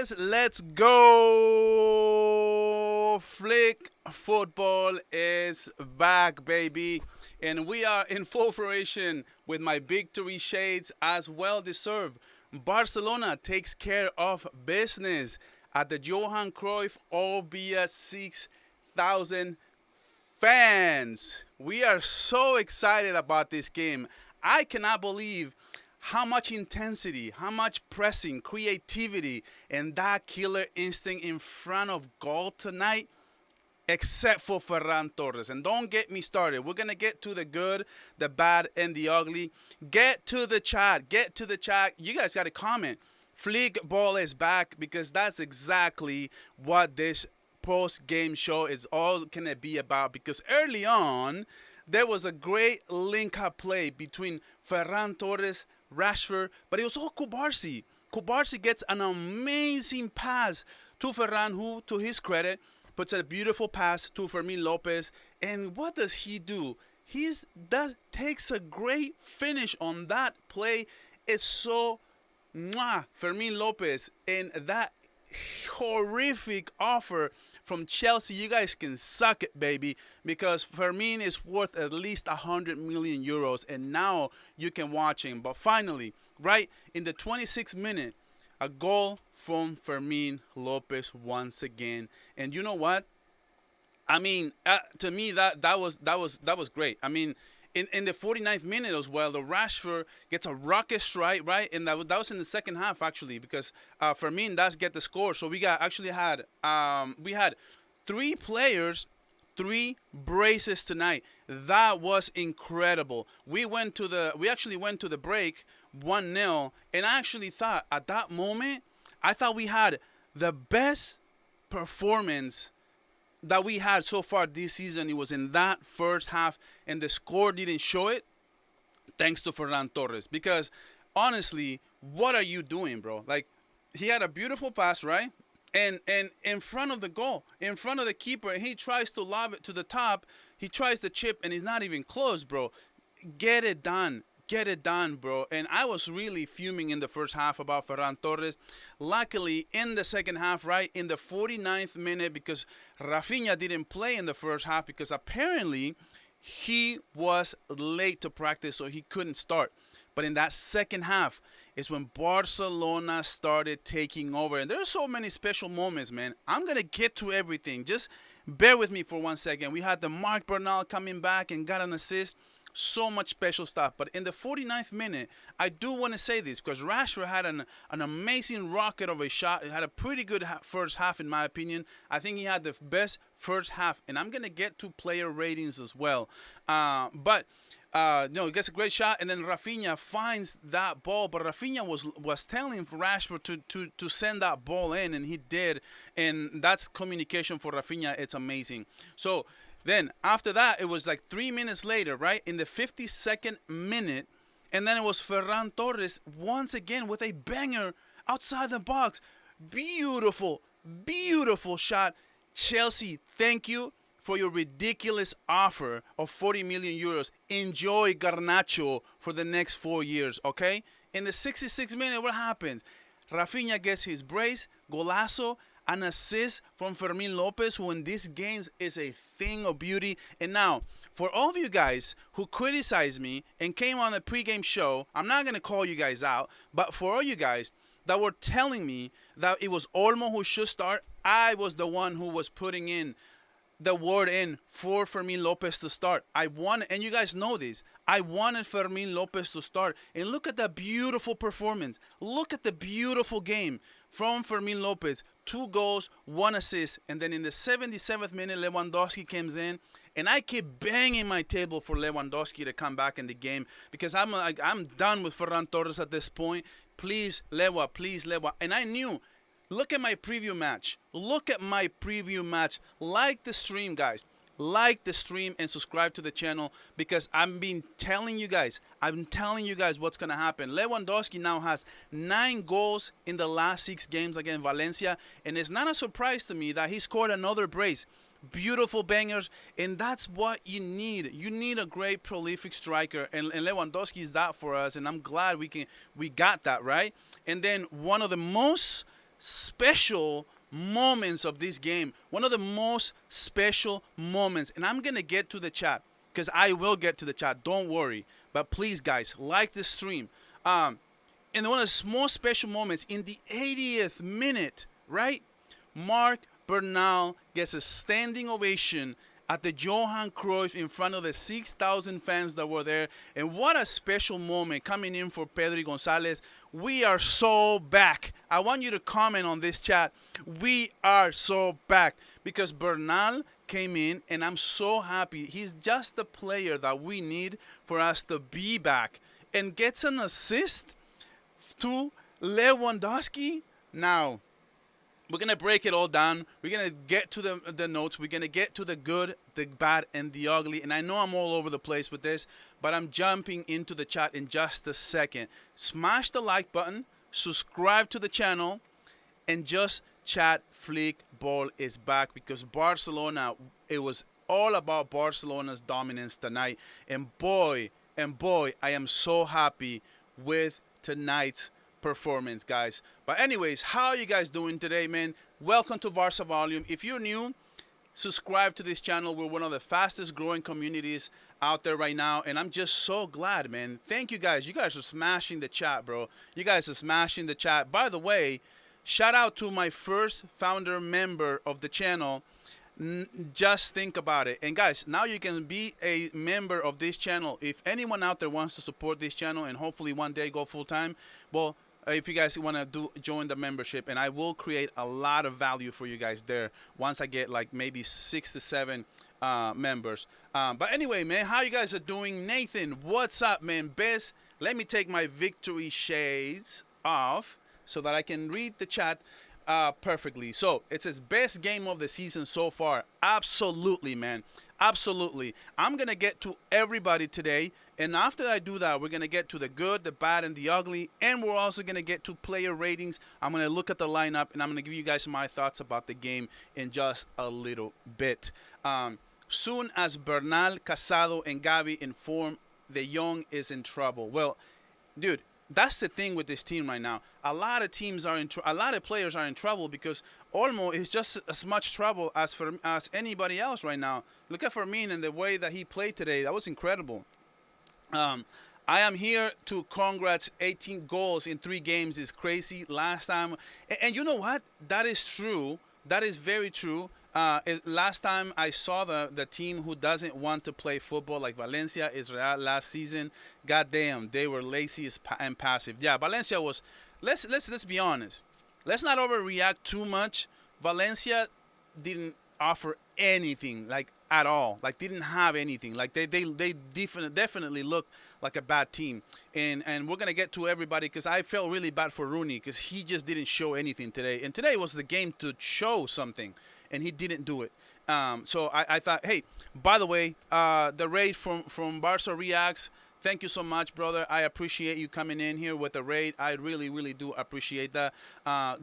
Torres, let's go. Flick football is back, baby. And we are in full fruition with my victory shades as well deserved. Barcelona takes care of business at the Johan Cruyff, albeit 6,000 fans. We are so excited about this game. I cannot believe how much intensity, how much pressing, creativity, and that killer instinct in front of goal tonight, except for Ferran Torres. And don't get me started. We're going to get to the good, the bad, and the ugly. Get to the chat. Get to the chat. You guys got to comment. Flick ball is back, because that's exactly what this post-game show is all going to be about. Because early on, there was a great link-up play between Ferran Torres, Rashford, but it was all Kubarsi. Kubarsi gets an amazing pass to Ferran, who, to his credit, puts a beautiful pass to Fermin Lopez. And what does he do? Takes a great finish on that play. It's so Fermin Lopez, and that horrific offer from Chelsea. You guys can suck it, baby, because Fermin is worth at least 100 million euros, and now you can watch him. But finally, right in the 26th minute, a goal from Fermin Lopez once again. And you know what? I mean, to me, that was great. I mean, in the 49th minute as well, the Rashford gets a rocket strike, right? And that was in the second half, actually, because Fermin does get the score. So we had 3 players, 3 braces tonight. That was incredible. We actually went to the break 1-0, and I actually thought at that moment, we had the best performance that we had so far this season. It was in that first half, and the score didn't show it, thanks to Ferran Torres. Because honestly, what are you doing, bro? Like, he had a beautiful pass, right? And in front of the goal, in front of the keeper, and he tries to lob it to the top. He tries the chip, and he's not even close, bro. Get it done. Get it done, bro. And I was really fuming in the first half about Ferran Torres. Luckily, in the second half, right, in the 49th minute, because Rafinha didn't play in the first half because apparently he was late to practice, so he couldn't start. But in that second half is when Barcelona started taking over. And there's so many special moments, man. I'm going to get to everything. Just bear with me for 1 second. We had the Marc Bernal coming back and got an assist. So much special stuff. But in the 49th minute, I do want to say this, because Rashford had an amazing rocket of a shot. He had a pretty good first half, in my opinion. I think he had the best first half. And I'm going to get to player ratings as well. He gets a great shot, and then Rafinha finds that ball. But Rafinha was telling Rashford to send that ball in, and he did. And that's communication for Rafinha. It's amazing. So then after that, it was like 3 minutes later, right? In the 52nd minute, and then it was Ferran Torres once again with a banger outside the box. Beautiful, beautiful shot. Chelsea, thank you for your ridiculous offer of 40 million euros. Enjoy Garnacho for the next 4 years, okay? In the 66th minute, what happens? Rafinha gets his brace, golazo, an assist from Fermin Lopez, who in these games is a thing of beauty. And now, for all of you guys who criticized me and came on the pregame show, I'm not going to call you guys out, but for all you guys that were telling me that it was Olmo who should start, I was the one who was putting in the word in for Fermin Lopez to start. And you guys know this, I wanted Fermin Lopez to start. And look at the beautiful performance. Look at the beautiful game from Fermin Lopez. 2 goals, 1 assist. And then in the 77th minute, Lewandowski comes in. And I keep banging my table for Lewandowski to come back in the game, because I'm done with Ferran Torres at this point. Please, Lewa, please, Lewa. And I knew, look at my preview match. Look at my preview match. Like the stream, guys. Like the stream and subscribe to the channel, because I've been telling you guys. What's going to happen. Lewandowski now has 9 goals in the last 6 games against Valencia. And it's not a surprise to me that he scored another brace. Beautiful bangers, and that's what you need. You need a great prolific striker, and Lewandowski is that for us, and I'm glad we got that, right? And then one of the most special moments of this game. One of the most special moments. And I'm going to get to the chat because I will get to the chat. Don't worry. But please, guys, like the stream. And one of the most special moments in the 80th minute, right? Mark Bernal gets a standing ovation at the Johan Cruyff in front of the 6,000 fans that were there. And what a special moment coming in for Pedro Gonzalez. We are so back. I want you to comment on this chat. We are so back because Bernal came in and I'm so happy. He's just the player that we need for us to be back and gets an assist to Lewandowski. Now, we're going to break it all down. We're going to get to the notes. We're going to get to the good, the bad, and the ugly. And I know I'm all over the place with this, but I'm jumping into the chat in just a second. Smash the like button, subscribe to the channel, and just chat. Flick Ball is back because Barcelona, it was all about Barcelona's dominance tonight. And boy, I am so happy with tonight's performance, guys. But anyways, how are you guys doing today, man? Welcome to Barça Volume. If you're new, subscribe to this channel. We're one of the fastest growing communities out there right now, and I'm just so glad, man. Thank you guys. You guys are smashing the chat, bro. You guys are smashing the chat. By the way, shout out to my first founder member of the channel. Just think about it. And guys, now you can be a member of this channel. If anyone out there wants to support this channel and hopefully one day go full time, well, if you guys want to join the membership, and I will create a lot of value for you guys there once I get like maybe 6 to 7 members. But anyway, man, how you guys are doing? Nathan, what's up, man? Best, let me take my victory shades off so that I can read the chat perfectly. So it says best game of the season so far. Absolutely, man. Absolutely. I'm going to get to everybody today. And after I do that, we're going to get to the good, the bad, and the ugly. And we're also going to get to player ratings. I'm going to look at the lineup, and I'm going to give you guys my thoughts about the game in just a little bit. Soon as Bernal, Casado, and Gavi inform, De Jong is in trouble. Well, dude, that's the thing with this team right now. A lot of teams are a lot of players are in trouble because Olmo is just as much trouble as anybody else right now. Look at Fermin and the way that he played today. That was incredible. I am here to congrats. 18 goals in 3 games is crazy. Last time, and you know what? That is true. That is very true. Last time I saw the team who doesn't want to play football like Valencia, Israel last season. Goddamn, they were lazy and passive. Yeah, Valencia was. Let's be honest. Let's not overreact too much. Valencia didn't offer anything like at all. Like didn't have anything. Like they definitely looked like a bad team. And we're gonna get to everybody because I felt really bad for Rooney because he just didn't show anything today. And today was the game to show something, and he didn't do it. So I thought, hey, by the way, the raid from Barca Reacts. Thank you so much, brother. I appreciate you coming in here with the raid. I really, really do appreciate that.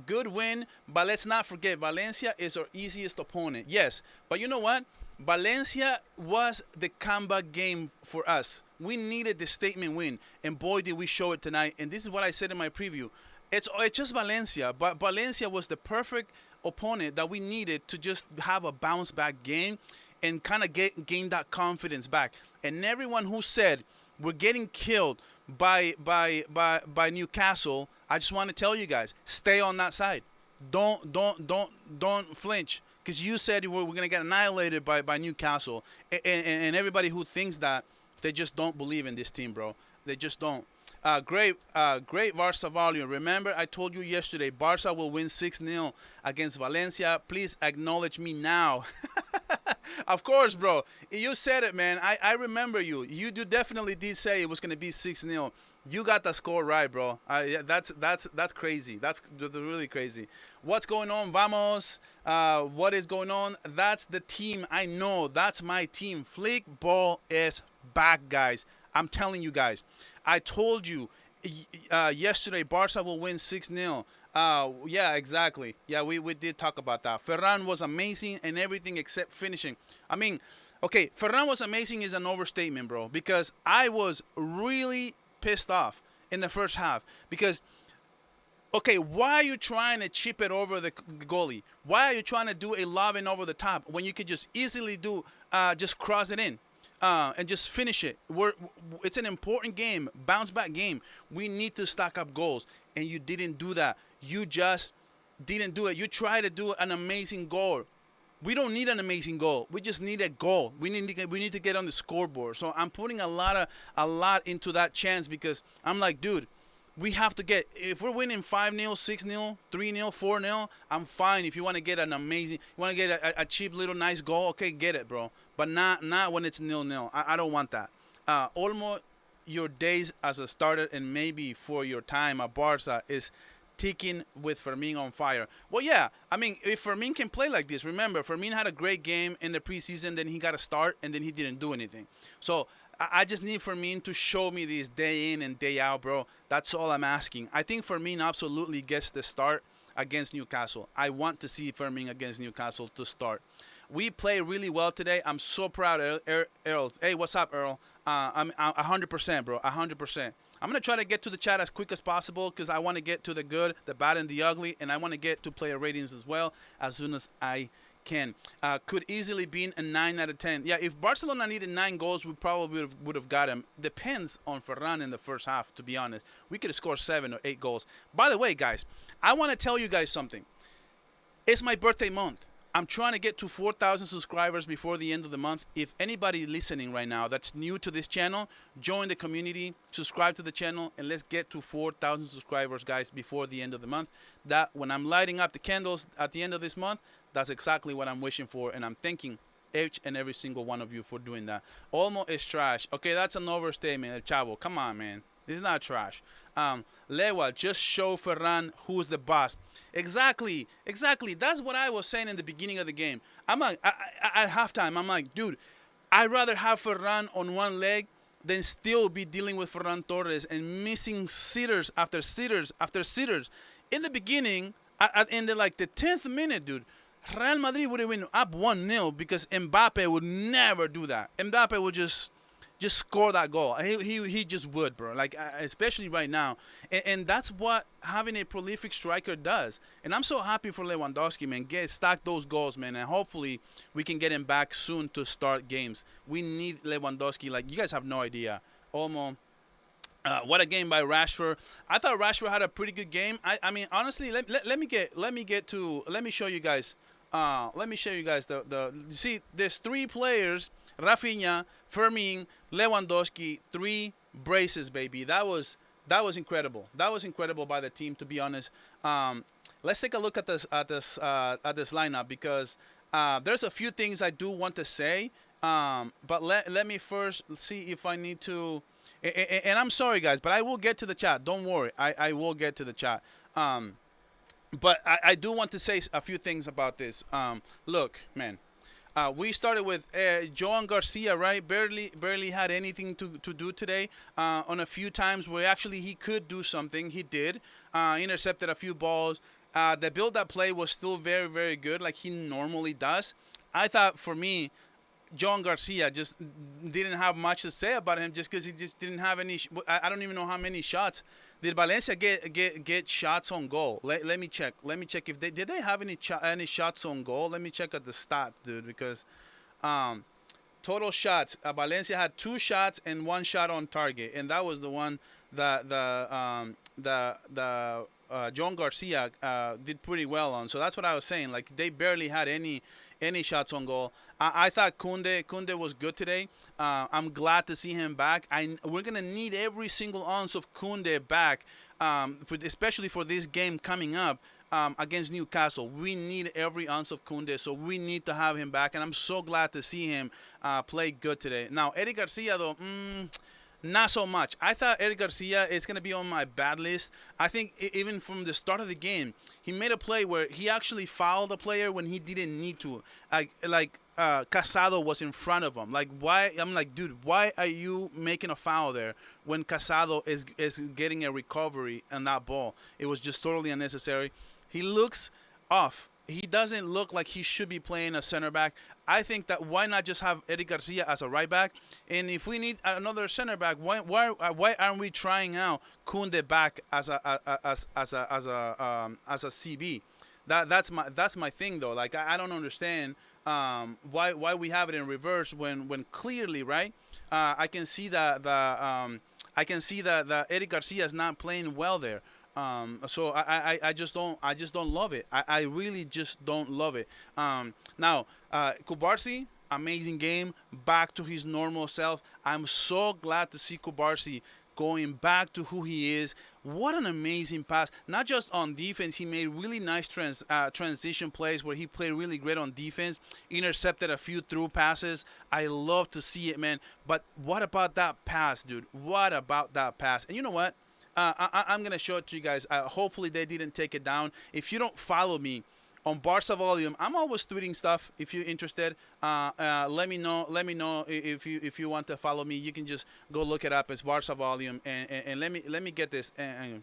Good win, but let's not forget, Valencia is our easiest opponent. Yes, but you know what? Valencia was the comeback game for us. We needed the statement win, and boy, did we show it tonight. And this is what I said in my preview. It's just Valencia, but Valencia was the perfect opponent that we needed to just have a bounce back game and kind of gain that confidence back. And everyone who said we're getting killed by Newcastle, I just want to tell you guys, stay on that side. Don't flinch, because you said we're going to get annihilated by Newcastle, and everybody who thinks that, they just don't believe in this team, bro. They just don't. Great Barça volume. Remember, I told you yesterday, Barca will win 6-0 against Valencia. Please acknowledge me now. Of course, bro. You said it, man. I remember you. You definitely did say it was going to be 6-0. You got the score right, bro. Yeah, that's crazy. That's really crazy. What's going on, Vamos? What is going on? That's the team. I know. That's my team. Flick Ball is back, guys. I'm telling you guys. I told you yesterday Barca will win 6-0. Yeah, exactly. Yeah, we did talk about that. Ferran was amazing and everything except finishing. I mean, okay, Ferran was amazing is an overstatement, bro, because I was really pissed off in the first half because Okay, why are you trying to chip it over the goalie? Why are you trying to do a lobbing over the top when you could just easily do just cross it in and just finish it? It's an important game, bounce back game. We need to stack up goals, and you didn't do that. You just didn't do it. You tried to do an amazing goal. We don't need an amazing goal. We just need a goal. We need to get on the scoreboard. So I'm putting a lot into that chance because I'm like, dude, we have to get, if we're winning 5-0, 6-0, 3-0, 4-0, I'm fine. If you want to get an amazing, you want to get a cheap little nice goal, okay, get it, bro. But not when it's 0-0. I don't want that. Almost your days as a starter and maybe for your time at Barca is ticking with Fermin on fire. Well, yeah, I mean, if Fermin can play like this, remember, Fermin had a great game in the preseason, then he got a start, and then he didn't do anything. So I just need Fermin to show me this day in and day out, bro. That's all I'm asking. I think Fermin absolutely gets the start against Newcastle. I want to see Fermin against Newcastle to start. We play really well today. I'm so proud of Earl. Hey, what's up, Earl? I'm 100%, bro, 100%. I'm going to try to get to the chat as quick as possible because I want to get to the good, the bad, and the ugly, and I want to get to player ratings as well as soon as I can. Could easily be a 9 out of 10. Yeah, if Barcelona needed 9 goals, we probably would have got him. Depends on Ferran in the first half, to be honest. We could have scored 7 or 8 goals. By the way, guys, I want to tell you guys something. It's my birthday month. I'm trying to get to 4,000 subscribers before the end of the month. If anybody listening right now that's new to this channel, join the community, subscribe to the channel, and let's get to 4,000 subscribers, guys, before the end of the month. That when I'm lighting up the candles at the end of this month, that's exactly what I'm wishing for, and I'm thanking each and every single one of you for doing that. Almost is trash. Okay, that's an overstatement, El Chavo. Come on, man. This is not trash. Lewa, just show Ferran who's the boss. Exactly. That's what I was saying in the beginning of the game. I'm like, at halftime, I'm like, dude, I'd rather have Ferran on one leg than still be dealing with Ferran Torres and missing sitters after sitters after sitters. In the beginning, in the 10th minute, dude, Real Madrid would have been up 1-0 because Mbappe would never do that. Mbappe would just score that goal. He just would, bro. Especially right now. And that's what having a prolific striker does. And I'm so happy for Lewandowski, man. Stack those goals, man. And hopefully we can get him back soon to start games. We need Lewandowski. You guys have no idea. Almost. What a game by Rashford. I thought Rashford had a pretty good game. I mean, honestly, let me show you guys. You see, there's 3 players. Rafinha, Fermin, Lewandowski, 3 braces, baby. That was incredible. That was incredible by the team, to be honest. Let's take a look at this lineup because there's a few things I do want to say. But let me first see if I need to. And I'm sorry, guys, but I will get to the chat. Don't worry, I will get to the chat. But I do want to say a few things about this. Look, man. We started with Joan Garcia, right? Barely had anything to do today. On a few times where actually he could do something, he did. Intercepted a few balls. The build-up play was still very, very good, like he normally does. I thought, for me, Joan Garcia just didn't have much to say about him just because he just didn't have any. I don't even know how many shots. Did Valencia get shots on goal? Let me check. Let me check if did they have any shots on goal? Let me check at the stat, dude, because total shots. Valencia had 2 shots and 1 shot on target, and that was the one that Joan Garcia did pretty well on. So that's what I was saying. They barely had any shots on goal. I thought Kunde was good today. I'm glad to see him back. We're going to need every single ounce of Kunde back, especially for this game coming up against Newcastle. We need every ounce of Kunde, so we need to have him back, and I'm so glad to see him play good today. Now, Eric Garcia, though, not so much. I thought Eric Garcia is going to be on my bad list. I think even from the start of the game, he made a play where he actually fouled a player when he didn't need to. Casado was in front of him. Why? I'm like, dude, why are you making a foul there when Casado is getting a recovery on that ball? It was just totally unnecessary. He looks off. he doesn't look like he should be playing a center back. I think that why not just have Eric Garcia as a right back? And if we need another center back, why aren't we trying out Kunde back as a CB? That's my thing though. Like I don't understand why we have it in reverse when clearly, right? I can see that the Eric Garcia is not playing well there. So I just don't love it. I really just don't love it. Now Kubarsi, amazing game, back to his normal self. I'm so glad to see Kubarsi going back to who he is. What an amazing pass. Not just on defense, he made really nice transition plays where he played really great on defense, intercepted a few through passes. I love to see it, man. But what about that pass, dude? What about that pass? And you know what? I'm going to show it to you guys. Hopefully they didn't take it down. If you don't follow me on Barca Volume, I'm always tweeting stuff. If you're interested, let me know. Let me know if you want to follow me. You can just go look it up. It's Barca Volume, and let me get this. And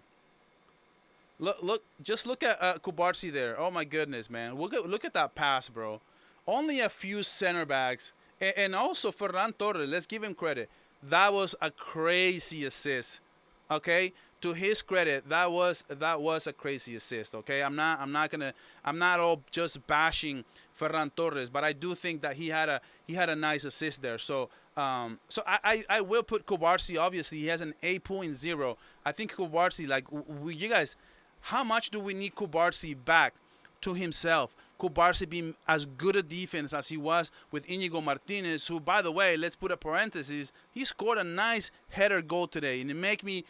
just look at Kubarsi there. Oh my goodness, man! Look at that pass, bro. Only a few center backs, and also Ferran Torres. Let's give him credit. That was a crazy assist. Okay, to his credit, that was a crazy assist. Okay, I'm not all just bashing Ferran Torres, but I do think that he had a nice assist there. So I will put Kubarsi. Obviously, he has an 8.0. I think Kubarsi, like you guys, how much do we need Kubarsi back to himself? Kubarsi being as good a defense as he was with Inigo Martinez, who, by the way, let's put a parenthesis, he scored a nice header goal today, and it make me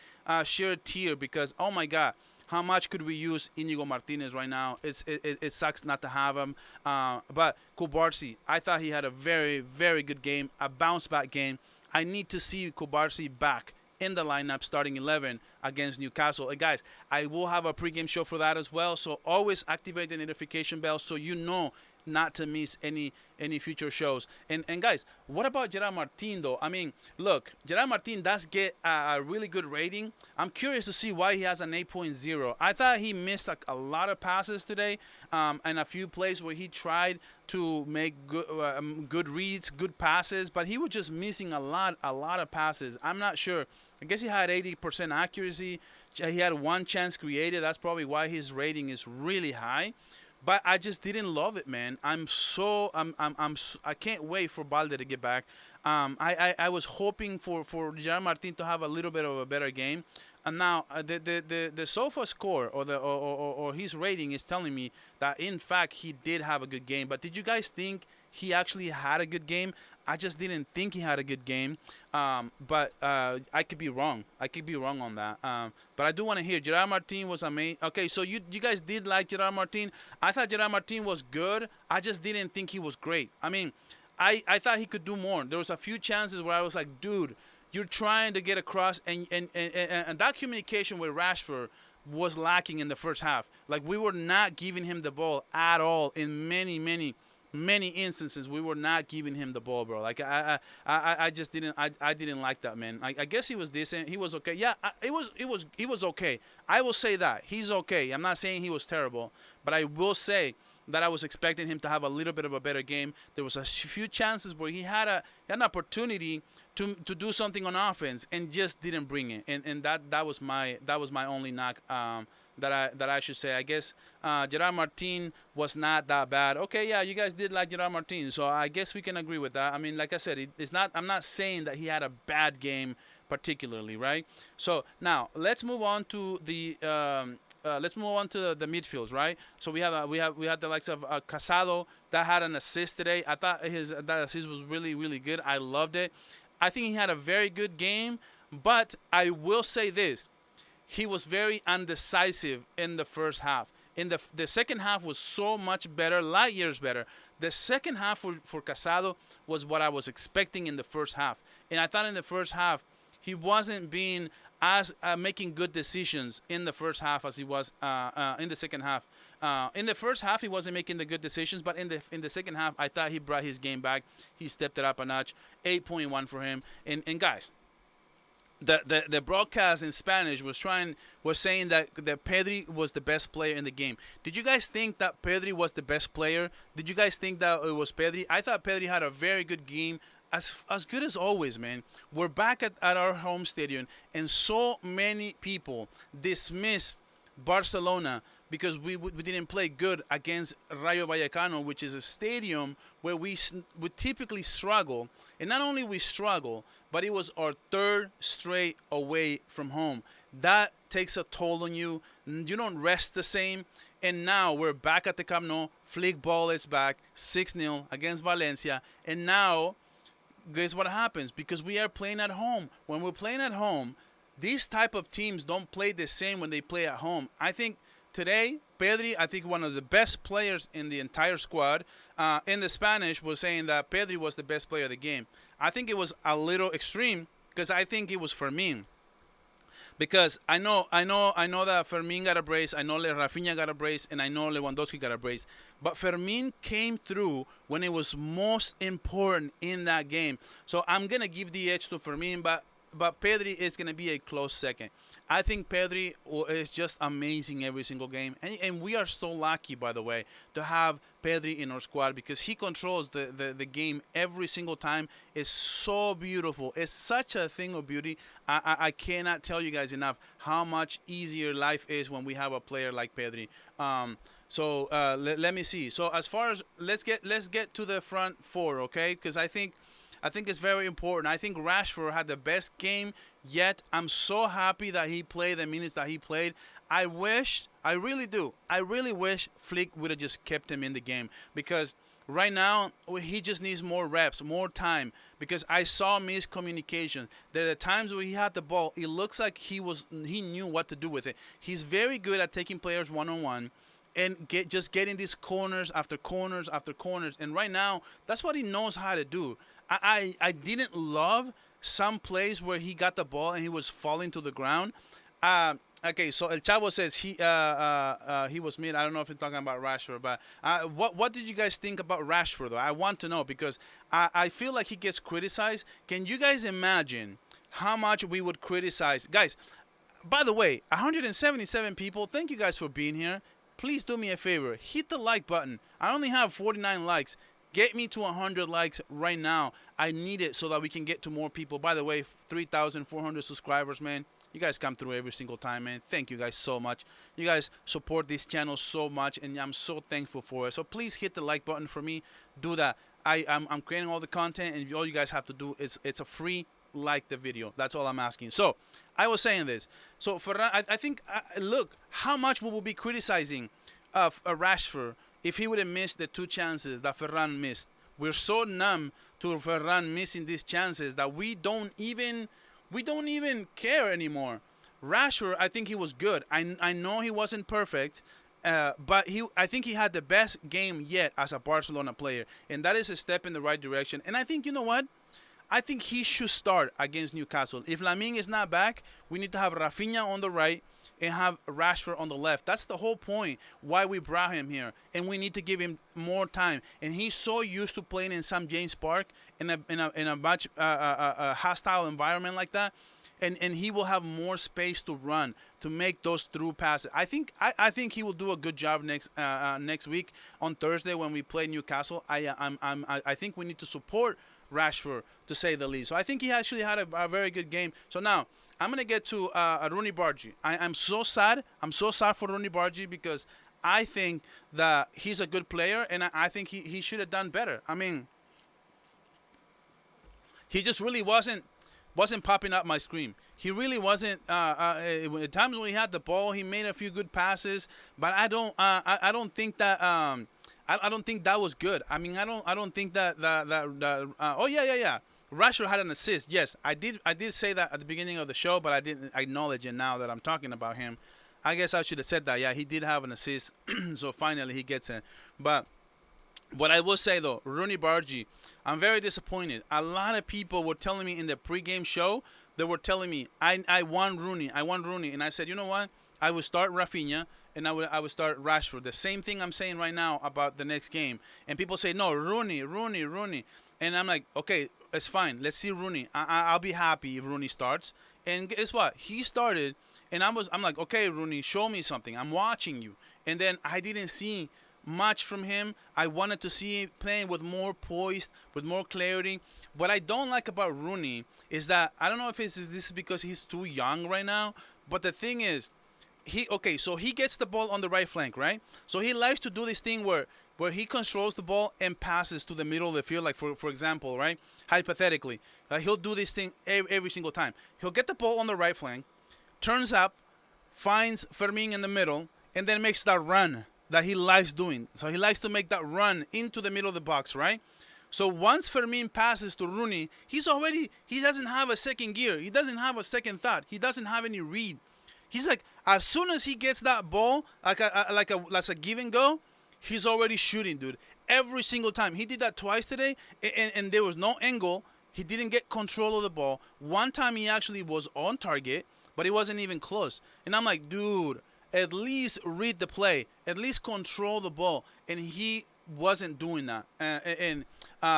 share a tear because, oh my God, how much could we use Inigo Martinez right now? It sucks not to have him, but Kubarsi, I thought he had a very, very good game, a bounce-back game. I need to see Kubarsi back in the lineup starting 11 against Newcastle. And guys, I will have a pregame show for that as well, so always activate the notification bell so you know not to miss any future shows. And guys, what about Gerard Martin though? I mean, look, Gerard Martin does get a really good rating. I'm curious to see why he has an 8.0. I thought he missed a lot of passes today, and a few plays where he tried to make good reads, good passes, but he was just missing a lot of passes. I'm not sure. I guess he had 80% accuracy. He had one chance created. That's probably why his rating is really high. But I just didn't love it, man. I can't wait for Balde to get back. I was hoping for Gerard Martin to have a little bit of a better game. And now the SOFA score or his rating is telling me that in fact he did have a good game. But did you guys think he actually had a good game? I just didn't think he had a good game, but I could be wrong. I could be wrong on that. But I do want to hear. Gerard Martin was amazing. Okay, so you guys did like Gerard Martin. I thought Gerard Martin was good. I just didn't think he was great. I mean, I thought he could do more. There was a few chances where I was like, dude, you're trying to get across, and that communication with Rashford was lacking in the first half. Like, we were not giving him the ball at all in many instances. We were not giving him the ball, bro. Like I just didn't like that, man. I guess he was decent. He was okay. Yeah, he was okay. I will say that he's okay. I'm not saying he was terrible, but I will say that I was expecting him to have a little bit of a better game. There was a few chances where he had an opportunity to do something on offense and just didn't bring it. And that was my only knock. That I should say. I guess Gerard Martin was not that bad. Okay, yeah, you guys did like Gerard Martin, so I guess we can agree with that. I mean, like I said, it's not. I'm not saying that he had a bad game particularly, right? So now let's move on to the midfields, right? So we had the likes of Casado that had an assist today. I thought that assist was really, really good. I loved it. I think he had a very good game, but I will say this. He was very undecisive in the first half. In the second half was so much better, light years better. The second half for Casado was what I was expecting in the first half. And I thought in the first half, he wasn't being as making good decisions in the first half as he was in the second half. In the first half, he wasn't making the good decisions, but in the second half, I thought he brought his game back. He stepped it up a notch. 8.1 for him. And guys, the broadcast in Spanish was saying that Pedri was the best player in the game. Did you guys think that Pedri was the best player? Did you guys think that it was Pedri? I thought Pedri had a very good game, as good as always, man. We're back at our home stadium, and so many people dismiss Barcelona because we didn't play good against Rayo Vallecano, which is a stadium where we typically struggle. And not only we struggle, but it was our third straight away from home. That takes a toll on you. You don't rest the same. And now we're back at the Camp Nou. Flick ball is back, 6-0 against Valencia. And now, guess what happens? Because we are playing at home. When we're playing at home, these type of teams don't play the same when they play at home. I think today, Pedri, I think one of the best players in the entire squad, in the Spanish was saying that Pedri was the best player of the game. I think it was a little extreme because I think it was Fermin. Because I know that Fermin got a brace, I know Rafinha got a brace, and I know Lewandowski got a brace. But Fermin came through when it was most important in that game. So I'm going to give the edge to Fermin, but Pedri is going to be a close second. I think Pedri is just amazing every single game. And we are so lucky, by the way, to have Pedri in our squad because he controls the game every single time. It's so beautiful. It's such a thing of beauty. I cannot tell you guys enough how much easier life is when we have a player like Pedri. Let me see. So as far as let's get to the front four, okay? Because I think it's very important. I think Rashford had the best game yet. I'm so happy that he played the minutes that he played. I really do. I really wish Flick would have just kept him in the game because right now he just needs more reps, more time. Because I saw miscommunication. There are times where he had the ball, it looks like he knew what to do with it. He's very good at taking players one-on-one and just getting these corners after corners after corners. And right now, that's what he knows how to do. I didn't love some plays where he got the ball and he was falling to the ground. Okay, so El Chavo says he was mid. I don't know if you're talking about Rashford, but what did you guys think about Rashford, though? I want to know because I feel like he gets criticized. Can you guys imagine how much we would criticize? Guys, by the way, 177 people, thank you guys for being here. Please do me a favor. Hit the like button. I only have 49 likes. Get me to 100 likes right now. I need it so that we can get to more people. By the way, 3,400 subscribers, man. You guys come through every single time, man. Thank you guys so much. You guys support this channel so much, and I'm so thankful for it. So please hit the like button for me. Do that. I'm creating all the content, and all you guys have to do is it's a free like the video. That's all I'm asking. So I was saying this. So Ferran, I think, look, how much we will be criticizing of Rashford if he would have missed the two chances that Ferran missed. We're so numb to Ferran missing these chances that we don't even care anymore. Rashford, I think he was good. I know he wasn't perfect, but I think he had the best game yet as a Barcelona player, and that is a step in the right direction. And I think, you know what? I think he should start against Newcastle. If Lamine is not back, we need to have Rafinha on the right and have Rashford on the left. That's the whole point why we brought him here, and we need to give him more time. And he's so used to playing in St. James Park in a much hostile environment like that, and he will have more space to run to make those through passes. I think he will do a good job next week on Thursday when we play Newcastle. I think we need to support Rashford, to say the least. So I think he actually had a very good game. So now I'm going to get to Rooney Bargi. I'm so sad. I'm so sad for Rooney Bargi because I think that he's a good player, and I think he should have done better. I mean, he just really wasn't popping up my screen. He really wasn't. At times when he had the ball, he made a few good passes, but I don't think that. I don't think that was good. I mean, I don't think that oh yeah. Rashford had an assist. Yes, I did say that at the beginning of the show, but I didn't acknowledge it now that I'm talking about him. I guess I should have said that. Yeah, he did have an assist. So finally he gets in. But what I will say though, Rooney Bargi, I'm very disappointed. A lot of people were telling me in the pregame show, they were telling me I want Rooney, and I said, you know what? I would start Rafinha and I would start Rashford. The same thing I'm saying right now about the next game. And people say, no, Rooney. And I'm like, okay, it's fine. Let's see Rooney. I'll be happy if Rooney starts. And guess what? He started, and I'm like, okay, Rooney, show me something. I'm watching you. And then I didn't see much from him. I wanted to see him playing with more poise, with more clarity. What I don't like about Rooney is that I don't know if this is because he's too young right now, but the thing is, so he gets the ball on the right flank, right? So he likes to do this thing where he controls the ball and passes to the middle of the field, like for example, right? Hypothetically, he'll do this thing every single time. He'll get the ball on the right flank, turns up, finds Fermin in the middle, and then makes that run that he likes doing. So he likes to make that run into the middle of the box, right? So once Fermin passes to Rooney, he doesn't have a second gear. He doesn't have a second thought. He doesn't have any read. He's like, as soon as he gets that ball, like a give and go, he's already shooting, dude. Every single time. He did that twice today, and there was no angle. He didn't get control of the ball. One time he actually was on target, but he wasn't even close. And I'm like, dude, at least read the play. At least control the ball. And he wasn't doing that. And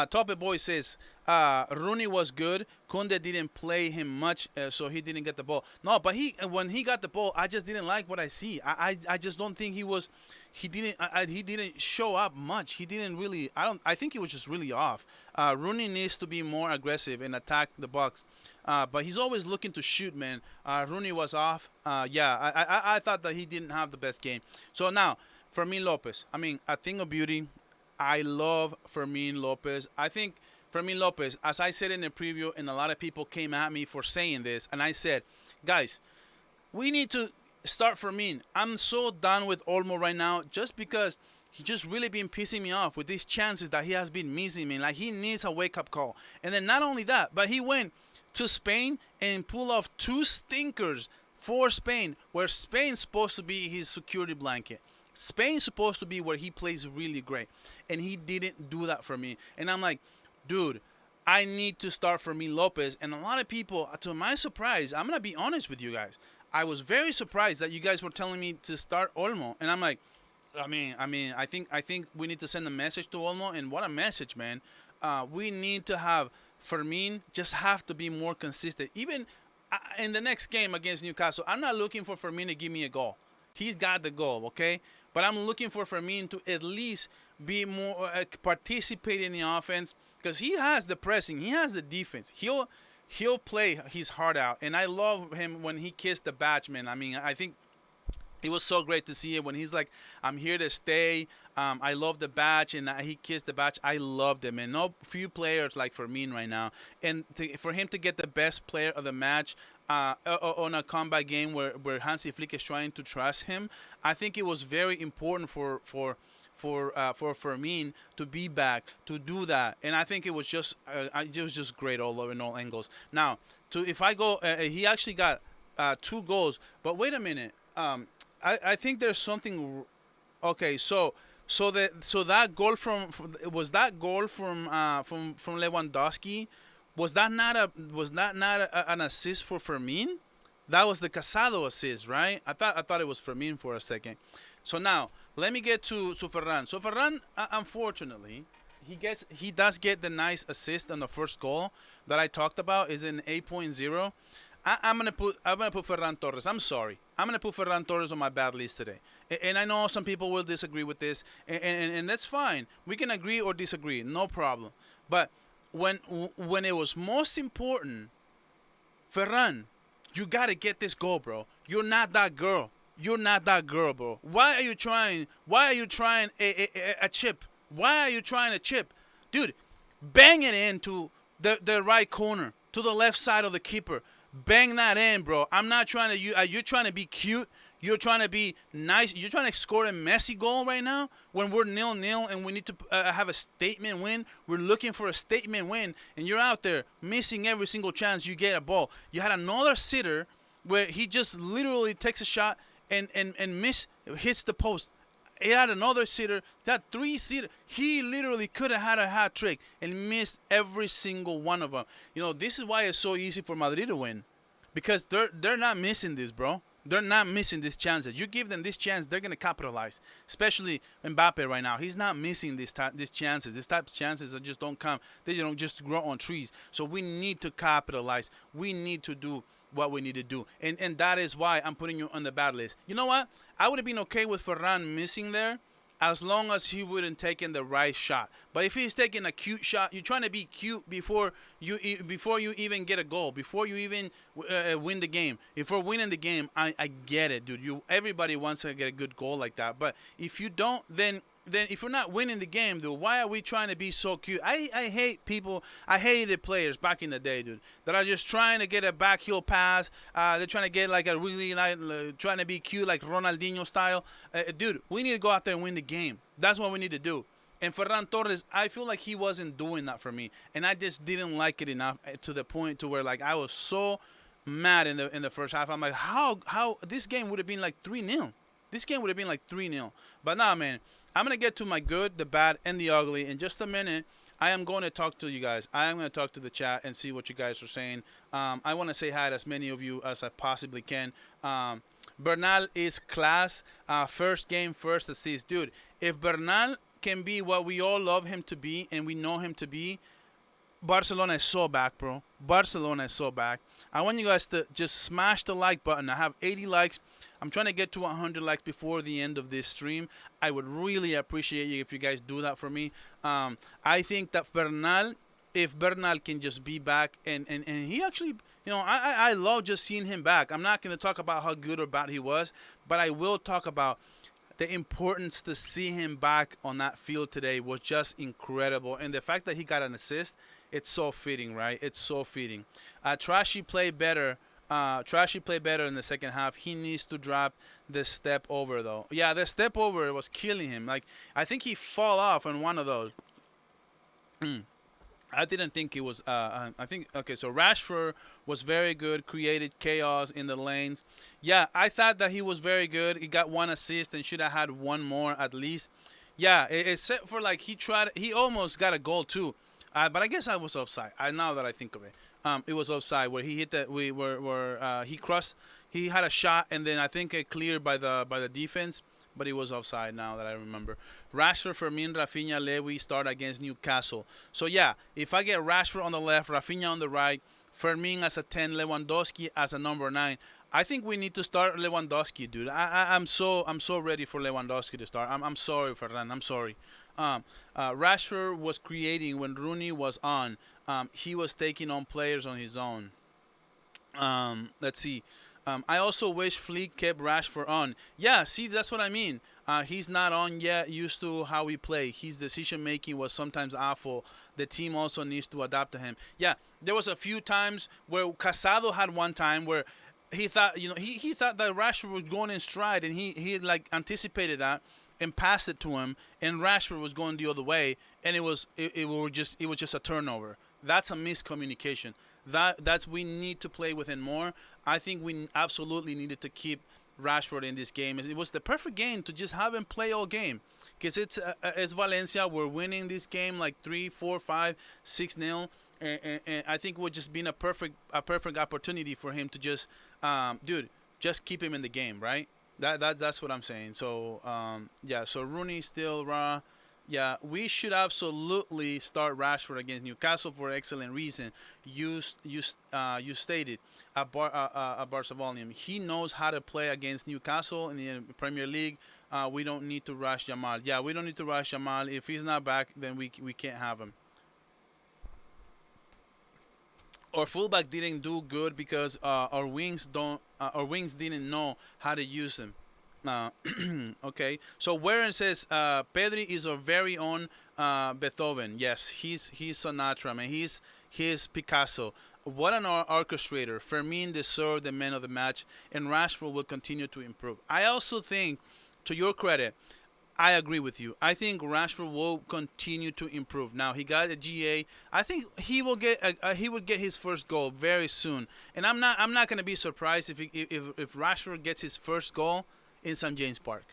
Tope Boy says, Rooney was good. Kunde didn't play him much, so he didn't get the ball. No, but when he got the ball, I just didn't like what I see. I just don't think he didn't show up much. He didn't really. I think he was just really off. Rooney needs to be more aggressive and attack the box. But he's always looking to shoot, man. Rooney was off. I thought that he didn't have the best game. So now, Fermin Lopez. I mean, a thing of beauty. I love Fermin Lopez. I think Fermin Lopez, as I said in the preview, and a lot of people came at me for saying this, and I said, guys, we need to start Fermin. I'm so done with Olmo right now just because he just really been pissing me off with these chances that he has been missing, man. Like, he needs a wake-up call. And then not only that, but he went to Spain and pulled off 2 stinkers for Spain, where Spain's supposed to be his security blanket. Spain's supposed to be where he plays really great, and he didn't do that for me. And I'm like, dude, I need to start Fermin Lopez. And a lot of people, to my surprise, I'm going to be honest with you guys, I was very surprised that you guys were telling me to start Olmo. And I'm like, I think we need to send a message to Olmo. And what a message, man. We need to have Fermin just have to be more consistent. Even in the next game against Newcastle, I'm not looking for Fermin to give me a goal. He's got the goal, okay? But I'm looking for Fermin to at least be more participate in the offense, because he has the pressing, he has the defense. He'll play his heart out, and I love him when he kissed the badge, man. I mean, I think it was so great to see it when he's like, I'm here to stay. I love the badge, and he kissed the badge. I loved him, and no few players like Fermin right now. And for him to get the best player of the match on a comeback game where Hansi Flick is trying to trust him, I think it was very important for Fermin to be back, to do that. And I think it was just great all over in all angles. Now, if I go, he actually got 2 goals. But wait a minute. I think there's something. Okay, so that goal from Lewandowski, was that not an assist for Fermin? That was the Casado assist, right? I thought it was Fermin for a second. So now let me get to Ferran. So Ferran, unfortunately, he does get the nice assist on the first goal that I talked about. Is in 8.0. I'm gonna put Ferran Torres. I'm sorry. I'm gonna put Ferran Torres on my bad list today. And I know some people will disagree with this, and that's fine. We can agree or disagree, no problem. But when it was most important, Ferran, you gotta get this goal, bro. You're not that girl. You're not that girl, bro. Why are you trying a chip? Why are you trying a chip? Dude, bang it into the right corner, to the left side of the keeper. Bang that in, bro. I'm not trying to. You're trying to be cute. You're trying to be nice. You're trying to score a messy goal right now when we're 0-0 and we need to have a statement win. We're looking for a statement win, and you're out there missing every single chance you get a ball. You had another sitter where he just literally takes a shot and hits the post. He had another sitter, that 3-sitter. He literally could have had a hat trick and missed every single one of them. You know, this is why it's so easy for Madrid to win, because they're not missing this, bro. They're not missing these chances. You give them this chance, they're gonna capitalize. Especially Mbappe right now. He's not missing these chances. These type of chances that just don't come. They don't just grow on trees. So we need to capitalize. We need to do what we need to do. And that is why I'm putting you on the bad list. You know what? I would have been okay with Ferran missing there as long as he wouldn't taken the right shot. But if he's taking a cute shot, you're trying to be cute before you even get a goal, before you even win the game. If we're winning the game, I get it, dude. Everybody wants to get a good goal like that. But if you don't, then if we're not winning the game, dude, why are we trying to be so cute? I hate people. I hated players back in the day, dude, that are just trying to get a backheel pass. They're trying to get like a really trying to be cute, like Ronaldinho style. Dude, we need to go out there and win the game. That's what we need to do. And Ferran Torres, I feel like he wasn't doing that for me, and I just didn't like it enough to the point to where like I was so mad in the first half. I'm like, how this game would have been like 3-0. This game would have been like 3-0. But nah, man. I'm going to get to my good, the bad, and the ugly in just a minute. I am going to talk to you guys. I am going to talk to the chat and see what you guys are saying. I want to say hi to as many of you as I possibly can. Bernal is class. First game, first assist. Dude, if Bernal can be what we all love him to be and we know him to be, Barcelona is so back, bro. Barcelona is so back. I want you guys to just smash the like button. I have 80 likes. I'm trying to get to 100 likes before the end of this stream. I would really appreciate you if you guys do that for me. I think that if Bernal can just be back, and he actually, you know, I love just seeing him back. I'm not going to talk about how good or bad he was, but I will talk about the importance to see him back on that field today was just incredible. And the fact that he got an assist, it's so fitting, right? It's so fitting. Trashy played better. Trashy played better in the second half. He needs to drop the step over, though. Yeah, the step over was killing him. Like, I think he fall off on one of those. I didn't think it was. I think, okay, so Rashford was very good, created chaos in the lanes. Yeah, I thought that he was very good. He got one assist and should have had one more at least. Yeah, except for like he almost got a goal too. But I guess I was offside. Now that I think of it. It was offside where he hit that he crossed. He had a shot and then I think it cleared by the defense, but he was offside now that I remember. Rashford, Fermin, Rafinha, Lewy start against Newcastle. So yeah, if I get Rashford on the left, Rafinha on the right, Fermin as a 10, Lewandowski as a number 9. I think we need to start Lewandowski, dude. I'm so ready for Lewandowski to start. I'm sorry, Ferran. I'm sorry. Rashford was creating when Rooney was on. He was taking on players on his own. Let's see. I also wish Fleek kept Rashford on. Yeah, see, that's what I mean. He's not on yet, used to how we play. His decision-making was sometimes awful. The team also needs to adapt to him. Yeah, there was a few times where Casado had one time where he thought, he thought that Rashford was going in stride, and he like anticipated that and passed it to him, and Rashford was going the other way, and it was just a turnover. That's a miscommunication. That's we need to play with him more. I think we absolutely needed to keep Rashford in this game. It was the perfect game to just have him play all game, because it's Valencia. We're winning this game like 3, 4, 5, 6-0, and I think it would just been a perfect opportunity for him to just just keep him in the game, right? That's what I'm saying. So yeah, so Rooney still raw. Yeah, we should absolutely start Rashford against Newcastle for excellent reason. You stated at Barca Volume. He knows how to play against Newcastle in the Premier League. We don't need to rush Jamal. Yeah, we don't need to rush Jamal. If he's not back, then we can't have him. Our fullback didn't do good because our wings didn't know how to use him. Okay, so Warren says Pedri is our very own Beethoven. Yes, he's Sinatra, man. He's Picasso. What an orchestrator. Fermin deserved the man of the match, and Rashford will continue to improve. I also think, to your credit, I agree with you. I think Rashford will continue to improve. Now he got a GA. I think he will get his first goal very soon, and I'm not going to be surprised if Rashford gets his first goal in St. James Park.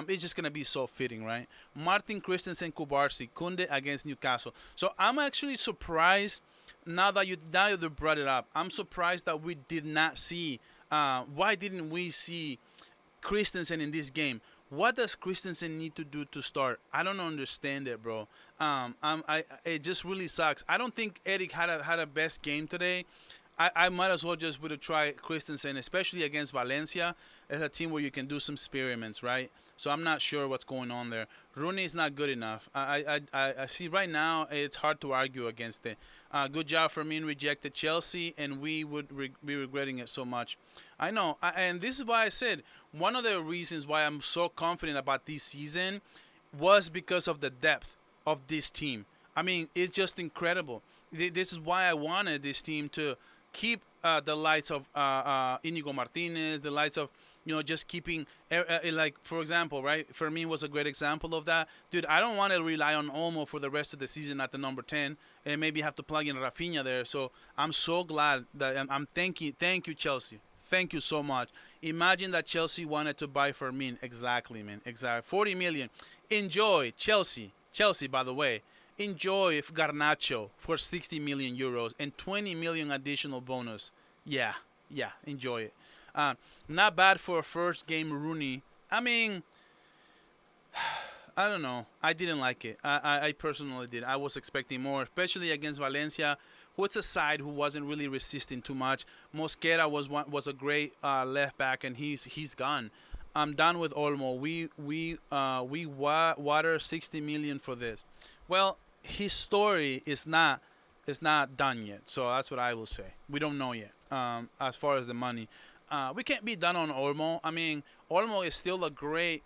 It's just going to be so fitting, right? Martin Christensen, Kubarsi, Kunde against Newcastle. So I'm actually surprised now that you brought it up. I'm surprised that we did not see. Why didn't we see Christensen in this game? What does Christensen need to do to start? I don't understand it, bro. It just really sucks. I don't think Eric had a best game today. I might as well just would have tried Christensen, especially against Valencia. It's a team where you can do some experiments, right? So I'm not sure what's going on there. Rooney is not good enough. I see right now it's hard to argue against it. Good job for me rejected Chelsea, and we would be regretting it so much. I know, and this is why I said one of the reasons why I'm so confident about this season was because of the depth of this team. I mean, it's just incredible. This is why I wanted this team to keep the lights of Inigo Martinez, the lights of just keeping like, for example, right? Fermin was a great example of that. Dude, I don't want to rely on Olmo for the rest of the season at the number 10 and maybe have to plug in Rafinha there. So I'm so glad that I'm thank you, Chelsea. Thank you so much. Imagine that Chelsea wanted to buy Fermin. Exactly, man. Exactly. 40 million. Enjoy, Chelsea. Chelsea, by the way. Enjoy Garnacho for 60 million euros and 20 million additional bonus. Yeah, enjoy it. Not bad for a first game Rooney. I mean, I don't know. I didn't like it. I personally did. I was expecting more, especially against Valencia, who it's a side who wasn't really resisting too much. Mosquera was a great left back, and he's gone. I'm done with Olmo. We water 60 million for this. Well, his story is not done yet. So that's what I will say. We don't know yet. As far as the money, we can't be done on Olmo. I mean, Olmo is still a great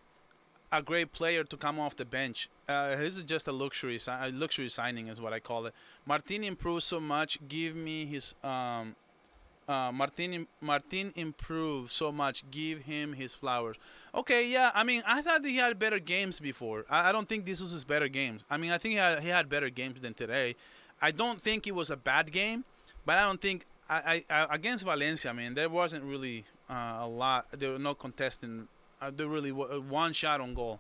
player to come off the bench. This is just a luxury signing, is what I call it. Martin improves so much. Give me his Martin improved so much. Give him his flowers. Okay, yeah. I mean, I thought he had better games before. I don't think this was his better games. I mean, I think he had better games than today. I don't think it was a bad game, but I don't think I against Valencia, man, there wasn't really a lot. There were no contesting. There really one shot on goal.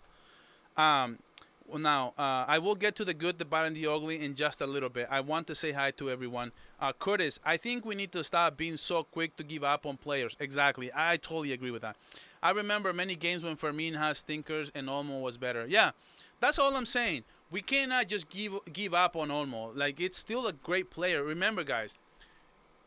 Now, I will get to the good, the bad, and the ugly in just a little bit. I want to say hi to everyone. Curtis, I think we need to stop being so quick to give up on players. Exactly. I totally agree with that. I remember many games when Fermin has stinkers and Olmo was better. Yeah, that's all I'm saying. We cannot just give up on Olmo. Like, it's still a great player. Remember, guys,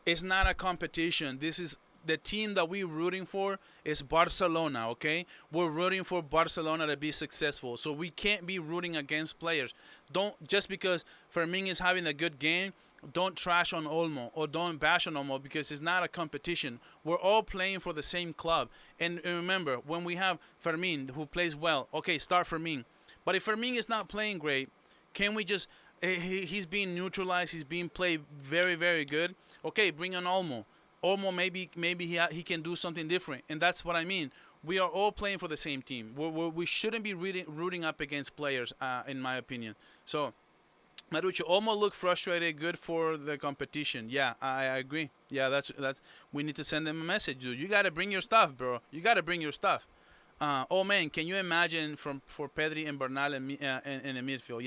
it's not a competition. This is the team that we're rooting for is Barcelona, okay? We're rooting for Barcelona to be successful. So we can't be rooting against players. Don't, just because Fermin is having a good game, don't trash on Olmo or don't bash on Olmo, because it's not a competition. We're all playing for the same club. And remember, when we have Fermin who plays well, okay, start Fermin. But if Fermin is not playing great, can we just, he's being neutralized, he's being played very, very good. Okay, bring on Olmo. Olmo, maybe he can do something different, and that's what I mean. We are all playing for the same team. We shouldn't be rooting up against players, in my opinion. So, Marucho, Olmo looked frustrated. Good for the competition. Yeah, I agree. Yeah, that's. We need to send them a message, dude. You gotta bring your stuff, bro. You gotta bring your stuff. Oh man, can you imagine for Pedri and Bernal in the midfield?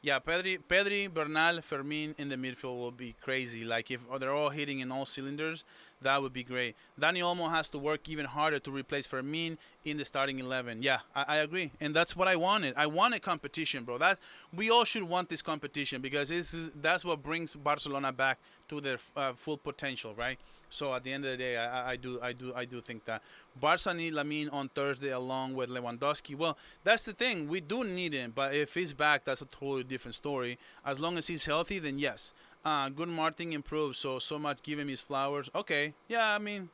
Yeah, Pedri, Bernal, Fermin in the midfield will be crazy. Like, if they're all hitting in all cylinders, that would be great. Dani Olmo has to work even harder to replace Fermin in the starting 11. Yeah, I agree, and that's what I wanted. I wanted competition, bro. That we all should want this competition, because that's what brings Barcelona back to their full potential, right? So at the end of the day, I do think that Barca need Lamine on Thursday along with Lewandowski. Well, that's the thing. We do need him, but if he's back, that's a totally different story. As long as he's healthy, then yes. Good Martin improves, so much. Give him his flowers. Okay, yeah. I mean,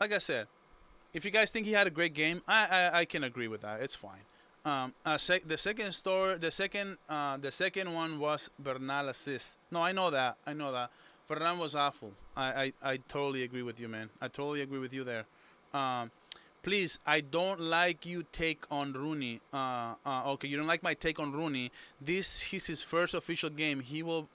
like I said, if you guys think he had a great game, I can agree with that. It's fine. The second one was Bernal assist. No, I know that. Ferran was awful. I totally agree with you, man. I totally agree with you there. Please, I don't like you take on Rooney. Okay, you don't like my take on Rooney. This is his first official game. He will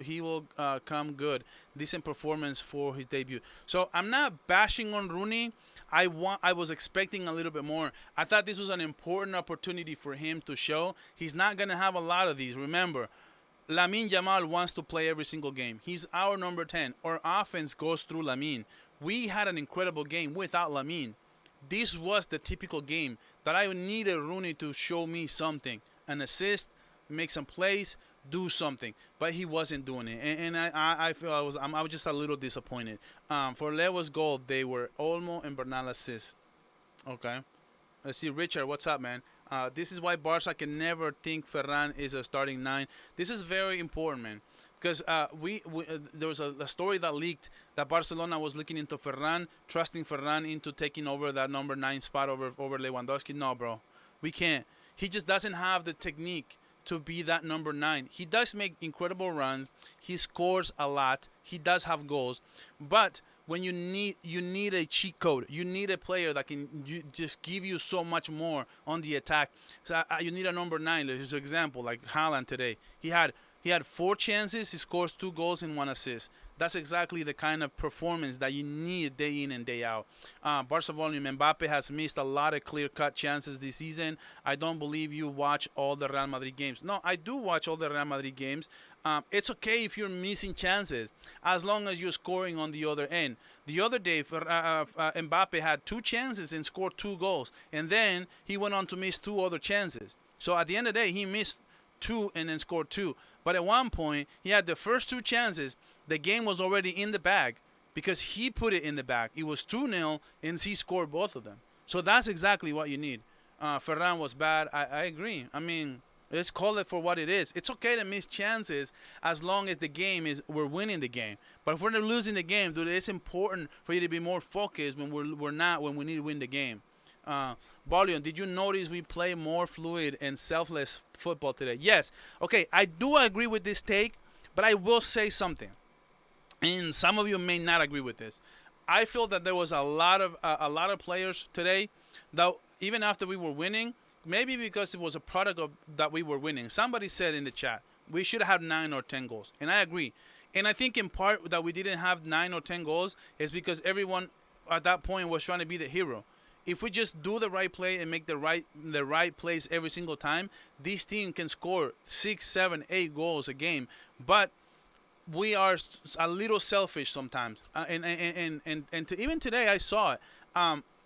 come good. Decent performance for his debut. So I'm not bashing on Rooney. I was expecting a little bit more. I thought this was an important opportunity for him to show. He's not gonna have a lot of these. Remember, Lamine Yamal wants to play every single game. He's our number 10. Our offense goes through Lamine. We had an incredible game without Lamine. This was the typical game that I needed Rooney to show me something. An assist, make some plays, do something, but he wasn't doing it, and I feel I was just a little disappointed. For Lewa's goal, they were Olmo and Bernal assist. Okay, let's see, Richard, what's up, man? This is why Barca can never think Ferran is a starting nine. This is very important, man, because there was a story that leaked that Barcelona was looking into Ferran, trusting Ferran into taking over that number 9 spot over Lewandowski. No, bro, we can't. He just doesn't have the technique to be that number 9. He does make incredible runs. He scores a lot. He does have goals, but when you need a cheat code. You need a player that can just give you so much more on the attack. So you need a number 9. There's an example like Haaland today. He had 4 chances. He scores 2 goals and 1 assist. That's exactly the kind of performance that you need day in and day out. Barca volume. Mbappe has missed a lot of clear-cut chances this season. I don't believe you watch all the Real Madrid games. No, I do watch all the Real Madrid games. It's okay if you're missing chances as long as you're scoring on the other end. The other day, Mbappe had 2 chances and scored 2 goals. And then he went on to miss 2 other chances. So at the end of the day, he missed 2 and then scored 2. But at one point, he had the first 2 chances. The game was already in the bag because he put it in the bag. It was 2-0, and he scored both of them. So that's exactly what you need. Ferran was bad. I agree. I mean, let's call it for what it is. It's okay to miss chances as long as the game is we're winning the game. But if we're losing the game, dude, it's important for you to be more focused when when we need to win the game. Bolion, did you notice we play more fluid and selfless football today? Yes. Okay, I do agree with this take, but I will say something. And some of you may not agree with this. I feel that there was a lot of players today that even after we were winning, maybe because it was a product of that we were winning. Somebody said in the chat we should have 9 or 10 goals, and I agree. And I think in part that we didn't have 9 or 10 goals is because everyone at that point was trying to be the hero. If we just do the right play and make the right plays every single time, this team can score 6, 7, 8 goals a game. But we are a little selfish sometimes, even today I saw it.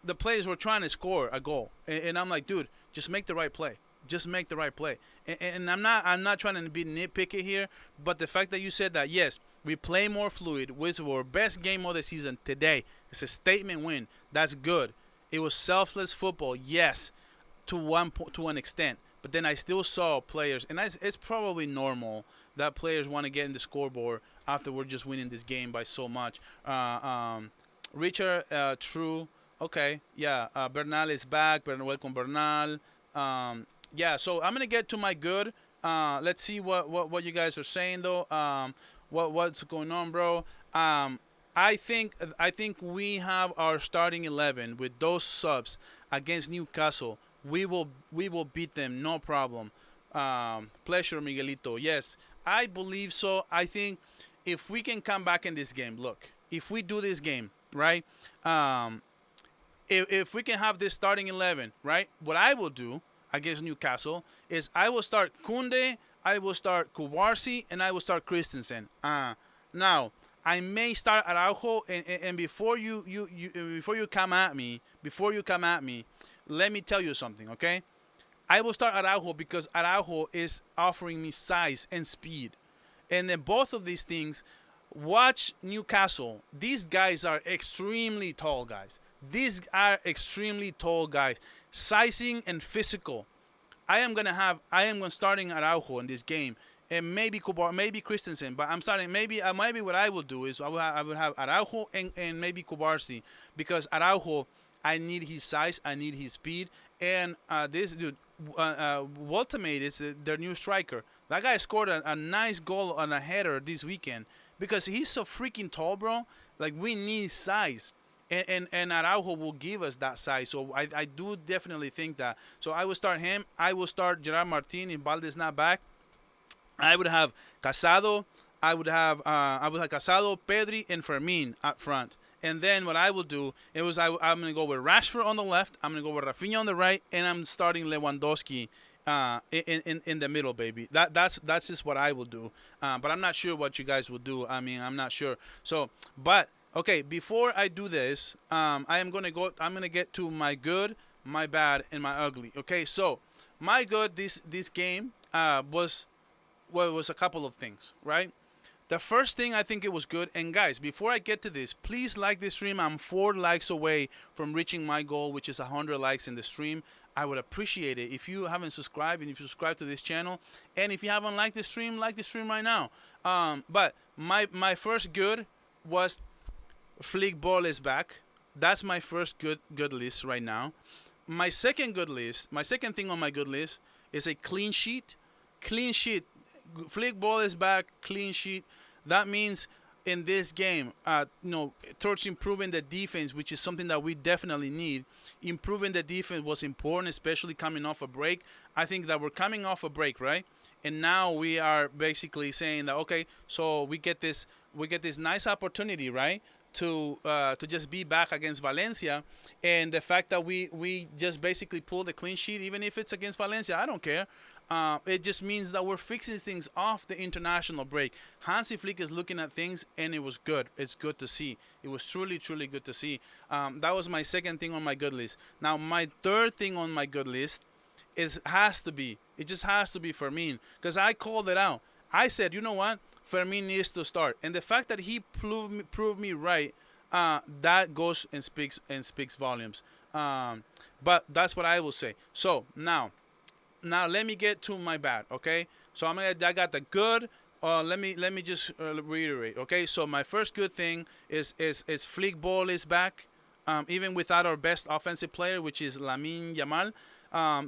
The players were trying to score a goal, and I'm like, dude, just make the right play. Just make the right play. And I'm not trying to be nitpicky here, but the fact that you said that, yes, we play more fluid, which was our best game of the season today. It's a statement win. That's good. It was selfless football, yes, to an extent. But then I still saw players, and it's probably normal that players want to get in the scoreboard after we're just winning this game by so much. Richard, true. Okay, yeah. Bernal is back. Welcome, Bernal. Yeah, so I'm gonna get to my good. Let's see what you guys are saying though. What's going on, bro? I think we have our starting 11 with those subs against Newcastle. We will beat them, no problem. Pleasure, Miguelito. Yes, I believe so. I think if we can come back in this game, look, if we do this game, right? If we can have this starting 11, right? What I will do against Newcastle is I will start Kunde, I will start Kubarsi, and I will start Christensen. Now I may start Araujo, and before you come at me, let me tell you something, okay? I will start Araujo because Araujo is offering me size and speed. And then both of these things, watch Newcastle. These guys are extremely tall guys. These are extremely tall guys. Sizing and physical. I am starting Araujo in this game. And maybe Christensen, but I'm starting. Maybe what I will do is I will have Araujo and maybe Kubarsi, because Araujo, I need his size, I need his speed, and this dude, Waltemate is their new striker. That guy scored a nice goal on a header this weekend because he's so freaking tall, bro. Like, we need size, and Araujo will give us that size. So I do definitely think that. So I will start him. I will start Gerard Martin if Balde's not back. I would have Casado. I would have Casado, Pedri, and Fermin up front. And then what I will do is I'm going to go with Rashford on the left. I'm going to go with Rafinha on the right, and I'm starting Lewandowski in the middle, baby. That's just what I will do. But I'm not sure what you guys will do. I mean, I'm not sure. So, but okay, before I do this, I'm going to get to my good, my bad, and my ugly. Okay, so my good this game was well, it was a couple of things, right? The first thing, I think it was good. And guys, before I get to this, please like this stream. I'm 4 likes away from reaching my goal, which is 100 likes in the stream. I would appreciate it if you haven't subscribed and if you subscribe to this channel. And if you haven't liked the stream, like the stream right now. But my first good was Flick Ball is back. That's my first good list right now. My second thing on my good list is a clean sheet. Clean sheet. Flick Ball is back. Clean sheet. That means in this game, towards improving the defense, which is something that we definitely need. Improving the defense was important, especially coming off a break. I think that we're coming off a break, right? And now we are basically saying that, okay, so we get this nice opportunity, right? To just be back against Valencia, and the fact that we just basically pulled a clean sheet, even if it's against Valencia, I don't care. It just means that we're fixing things off the international break. Hansi Flick is looking at things, and it was good. It's good to see. It was truly, truly good to see. That was my second thing on my good list. Now, my third thing on my good list it just has to be Fermin, because I called it out. I said, you know what? Fermin needs to start, and the fact that he proved me right, that goes and speaks volumes. But that's what I will say. So now let me get to my bad. Okay, so I got the good. Let me just reiterate. Okay, so my first good thing is Flick Ball is back, even without our best offensive player, which is Lamine Yamal.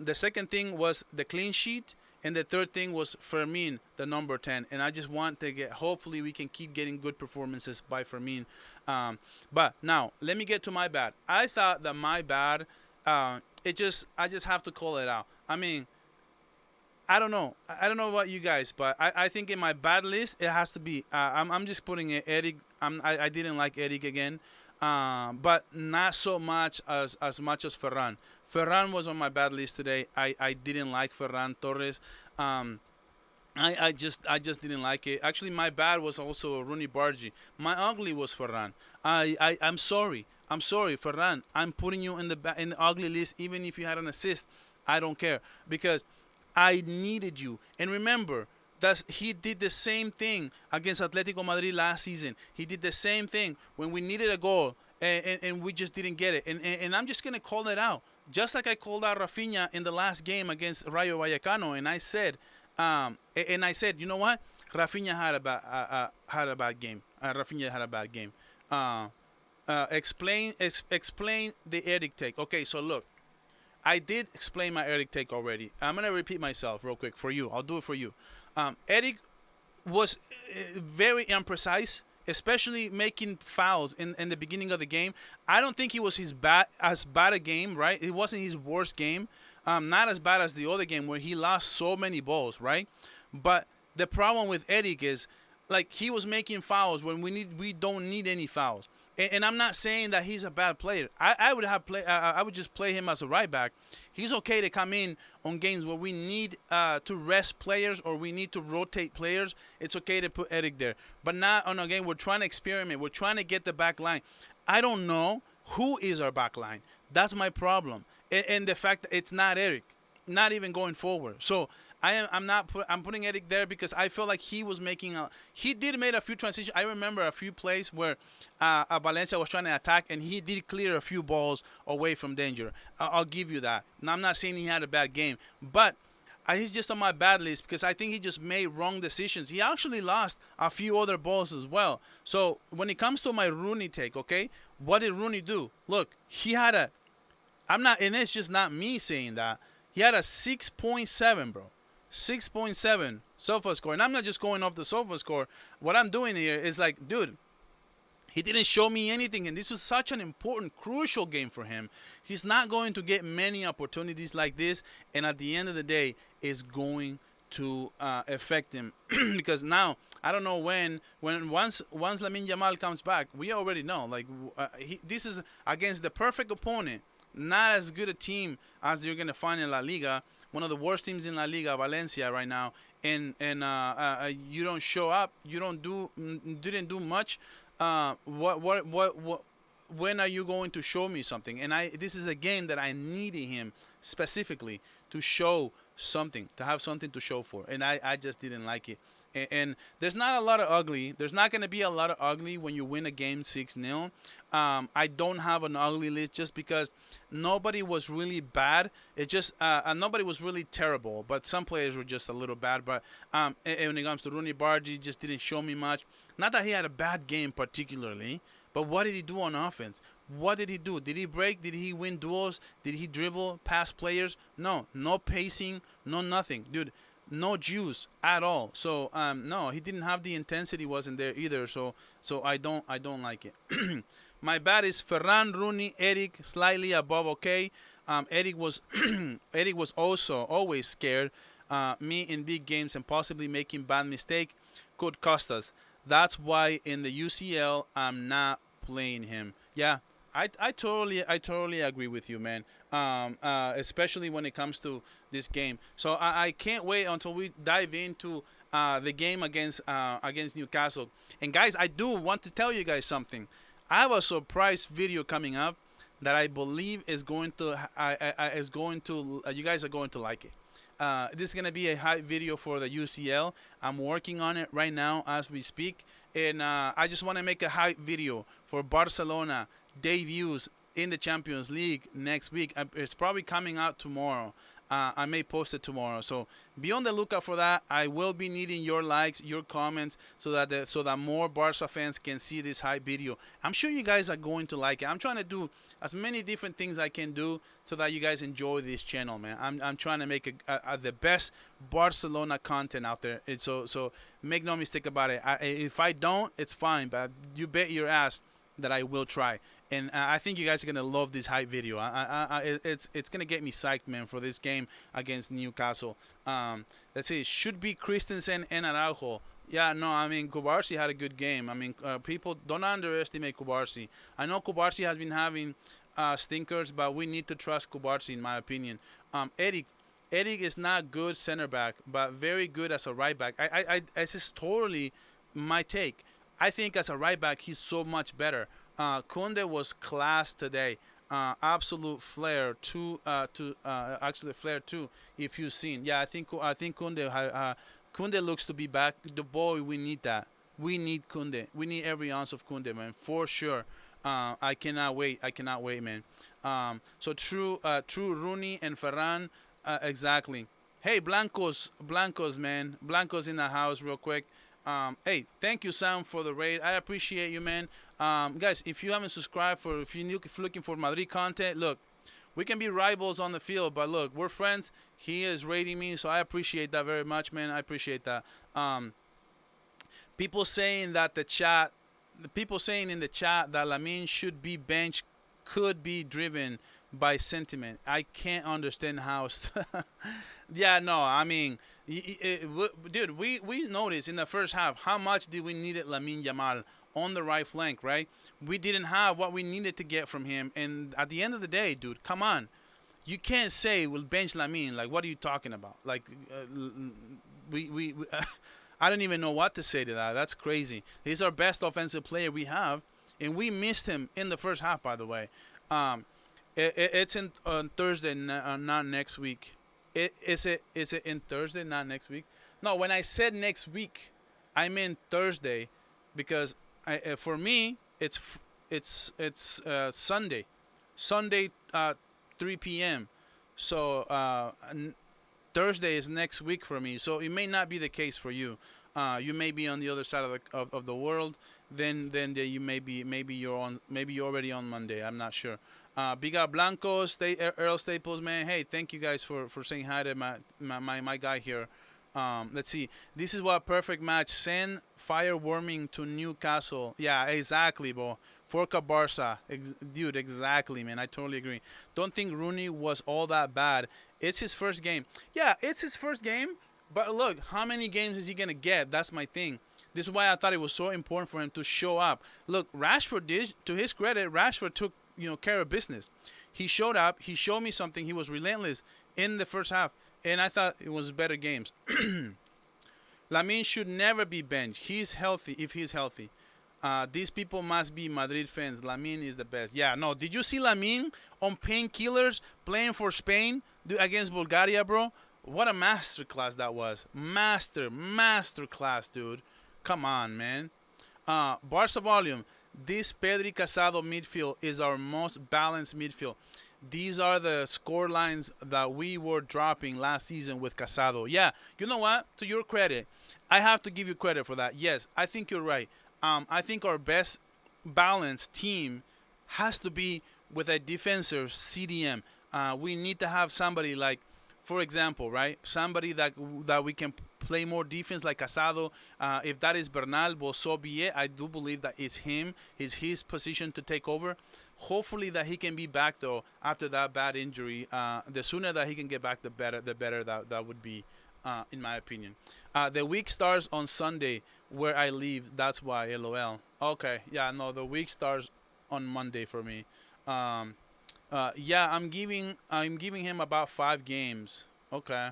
The second thing was the clean sheet. And the third thing was Fermin, the number 10. And I just want to hopefully we can keep getting good performances by Fermin. But now, let me get to my bad. I thought that my bad, I just have to call it out. I mean, I don't know. I don't know about you guys, but I think in my bad list, it has to be, I'm just putting it, Eric. I didn't like Eric again. But not so much as much as Ferran. Ferran was on my bad list today. I didn't like Ferran Torres. I just didn't like it. Actually, my bad was also Rooney Bargi. My ugly was Ferran. I'm sorry, Ferran. I'm putting you in the ugly list, even if you had an assist. I don't care, because I needed you. And remember, he did the same thing against Atletico Madrid last season. He did the same thing when we needed a goal and we just didn't get it. And I'm just gonna call it out. Just like I called out Rafinha in the last game against Rayo Vallecano, and I said, you know what? Rafinha had a bad game. Rafinha had a bad game. Explain the Eric take. Okay, so look, I did explain my Eric take already. I'm gonna repeat myself real quick for you. I'll do it for you. Eric was very imprecise, especially making fouls in the beginning of the game. I don't think he was as bad a game, right? It wasn't his worst game. Not as bad as the other game where he lost so many balls, right? But the problem with Eric is, like, he was making fouls when we don't need any fouls. And I'm not saying that he's a bad player. I would just play him as a right back. He's okay to come in on games where we need to rest players or we need to rotate players. It's okay to put Eric there. But not on a game we're trying to experiment. We're trying to get the back line. I don't know who is our back line. That's my problem. And the fact that it's not Eric, not even going forward. So I'm putting Eric there because I feel like he did make a few transitions. I remember a few plays where Valencia was trying to attack and he did clear a few balls away from danger. I'll give you that. Now, I'm not saying he had a bad game, but he's just on my bad list because I think he just made wrong decisions. He actually lost a few other balls as well. So when it comes to my Rooney take, okay, what did Rooney do? Look, he had and it's just not me saying that. He had a 6.7, bro. 6.7 SOFA score. And I'm not just going off the SOFA score. What I'm doing here is like, dude, he didn't show me anything. And this was such an important, crucial game for him. He's not going to get many opportunities like this. And at the end of the day, it's going to affect him. Because now, I don't know once Lamine Yamal comes back, we already know. Like, this is against the perfect opponent. Not as good a team as you're going to find in La Liga. One of the worst teams in La Liga, Valencia, right now, and you don't show up, didn't do much. When are you going to show me something? And this is a game that I needed him specifically to show something, to have something to show for. And I just didn't like it. And there's not a lot of ugly. There's not going to be a lot of ugly when you win a game 6-0. I don't have an ugly list just because nobody was really bad. It just nobody was really terrible, but some players were just a little bad. But and when it comes to Rooney, Bargy just didn't show me much. Not that he had a bad game particularly, but what did he do on offense? What did he do? Did he break? Did he win duels? Did he dribble past players? No pacing, no nothing, dude. No juice at all. So no, he didn't have the intensity. Wasn't there either. So I don't like it. My bad is Ferran, Rooney, Eric, slightly above okay. Eric was Eric was also always scared. Me in big games and possibly making bad mistake could cost us. That's why in the UCL I'm not playing him. Yeah, I totally agree with you, man. Especially when it comes to this game. So I can't wait until we dive into the game against Newcastle. And guys, I do want to tell you guys something. I have a surprise video coming up that I believe is going to you guys are going to like it. This is going to be a hype video for the UCL. I'm working on it right now as we speak. And I just want to make a hype video for Barcelona debuts in the Champions League next week. It's probably coming out tomorrow. I may post it tomorrow. So be on the lookout for that. I will be needing your likes, your comments, so that more Barca fans can see this hype video. I'm sure you guys are going to like it. I'm trying to do as many different things I can do so that you guys enjoy this channel, man. I'm trying to make the best Barcelona content out there. So make no mistake about it. If I don't, it's fine. But you bet your ass that I will try. And I think you guys are gonna love this hype video. It's gonna get me psyched, man, for this game against Newcastle. Let's see, it should be Christensen and Araujo. Yeah, no, I mean Kubarsi had a good game. I mean, people don't underestimate Kubarsi. I know Kubarsi has been having stinkers, but we need to trust Kubarsi, in my opinion. Eric is not good center back, but very good as a right back. This is totally my take. I think as a right back, he's so much better. Kunde was class today. Absolute flair actually flair too. If you've seen, yeah, I think Kunde looks to be back. The boy, we need that. We need Kunde. We need every ounce of Kunde, man, for sure. I cannot wait. Man. So true Rooney and Ferran, exactly. Hey, Blancos, man. Blancos in the house, real quick. Hey, thank you, Sam, for the raid. I appreciate you, man. Guys, if you haven't subscribed, if you're looking for Madrid content, look, we can be rivals on the field, but look, we're friends. He is rating me, so I appreciate that very much, man. I appreciate that. People saying in the chat that Lamine should be benched could be driven by sentiment. I can't understand how. Yeah, no, I mean, dude, we noticed in the first half how much did we needed Lamine Yamal on the right flank, right? We didn't have what we needed to get from him, and at the end of the day, dude, come on, you can't say we'll bench Lamine. Like, what are you talking about? Like, we I don't even know what to say to that. That's crazy. He's our best offensive player we have, and we missed him in the first half, by the way. It's on Thursday, not next week. Is it in Thursday, not next week? No, when I said next week, I meant Thursday, because for me it's Sunday, 3 p.m. So Thursday is next week for me. So it may not be the case for you. You may be on the other side of the world. Then you maybe you're already on Monday. I'm not sure. Big up Blanco, Earl Staples, man. Hey, thank you guys for saying hi to my guy here. Let's see. This is what perfect match. Send fire warming to Newcastle. Yeah, exactly, bro. Forca Barça. Dude, exactly, man. I totally agree. Don't think Rooney was all that bad. It's his first game. Yeah, it's his first game. But look, how many games is he going to get? That's my thing. This is why I thought it was so important for him to show up. Look, Rashford did. To his credit, Rashford took care of business. He showed up. He showed me something. He was relentless in the first half, and I thought it was better games. Lamine should never be benched. He's healthy. If he's healthy, these people must be Madrid fans. Lamine is the best. Yeah, no. Did you see Lamine on painkillers playing for Spain against Bulgaria, bro? What a masterclass that was. Masterclass, dude. Come on, man. Barca volume. This Pedri Casado midfield is our most balanced midfield. These are the score lines that we were dropping last season with Casado. Yeah, you know what? To your credit, I have to give you credit for that. Yes, I think you're right. I think our best balanced team has to be with a defensive CDM. We need to have somebody like, for example, right? Somebody that we can play more defense like Casado. If that is Bernal, well, so be it. I do believe that it's him. It's his position to take over. Hopefully that he can be back though after that bad injury. The sooner that he can get back, the better. The better that would be, in my opinion. The week starts on Sunday where I leave. That's why. LOL. Okay. Yeah. No. The week starts on Monday for me. Yeah. I'm giving him about 5 games. Okay.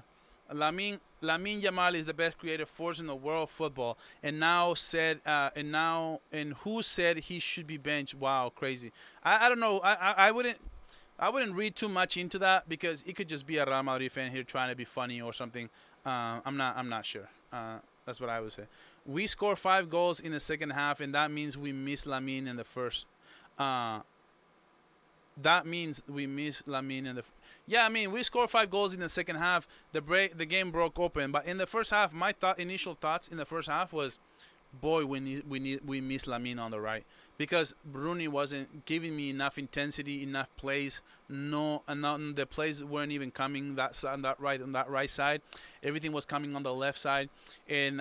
Lamine Yamal is the best creative force in the world of football, and who said he should be benched? Wow, crazy. I don't know. I wouldn't read too much into that because it could just be a Real Madrid fan here trying to be funny or something. I'm not sure. That's what I would say. We score 5 goals in the second half, and that means we miss Lamine in the first. That means we miss Lamine in the. Yeah, I mean we scored 5 goals in the second half. The game broke open, but in the first half, my initial thoughts in the first half was, boy, we miss Lamine on the right because Rooney wasn't giving me enough intensity, enough plays. No, and the plays weren't even coming that side, on that right side. Everything was coming on the left side, and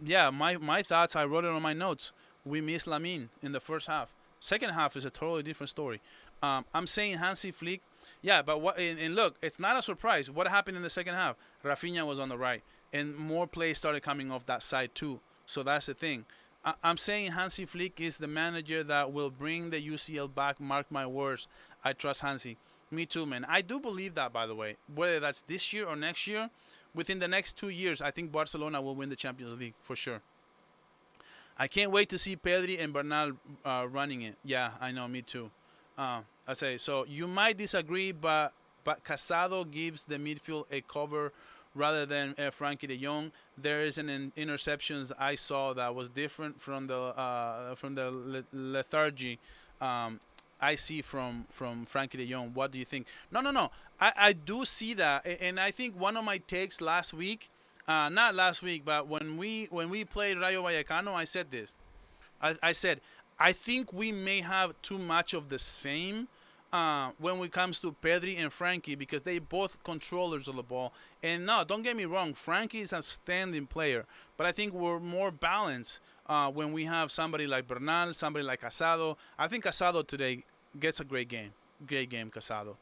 yeah, my thoughts. I wrote it on my notes. We miss Lamine in the first half. Second half is a totally different story. I'm saying Hansi Flick. Yeah, but what? And look, it's not a surprise. What happened in the second half? Rafinha was on the right, and more plays started coming off that side too. So that's the thing. I'm saying Hansi Flick is the manager that will bring the UCL back. Mark my words. I trust Hansi. Me too, man. I do believe that, by the way. Whether that's this year or next year, within the next 2 years, I think Barcelona will win the Champions League for sure. I can't wait to see Pedri and Bernal running it. Yeah, I know. Me too. I say so. You might disagree, but Casado gives the midfield a cover rather than Frankie De Jong. There is an interceptions I saw that was different from the lethargy I see from Frankie De Jong. What do you think? No. I do see that, and I think one of my takes last week, not last week, but when we played Rayo Vallecano, I said this. I said, I think we may have too much of the same when it comes to Pedri and Frankie because they both controllers of the ball. And no, don't get me wrong, Frankie is a standing player, but I think we're more balanced when we have somebody like Bernal, somebody like Casado. I think Casado today gets a great game. Great game, Casado.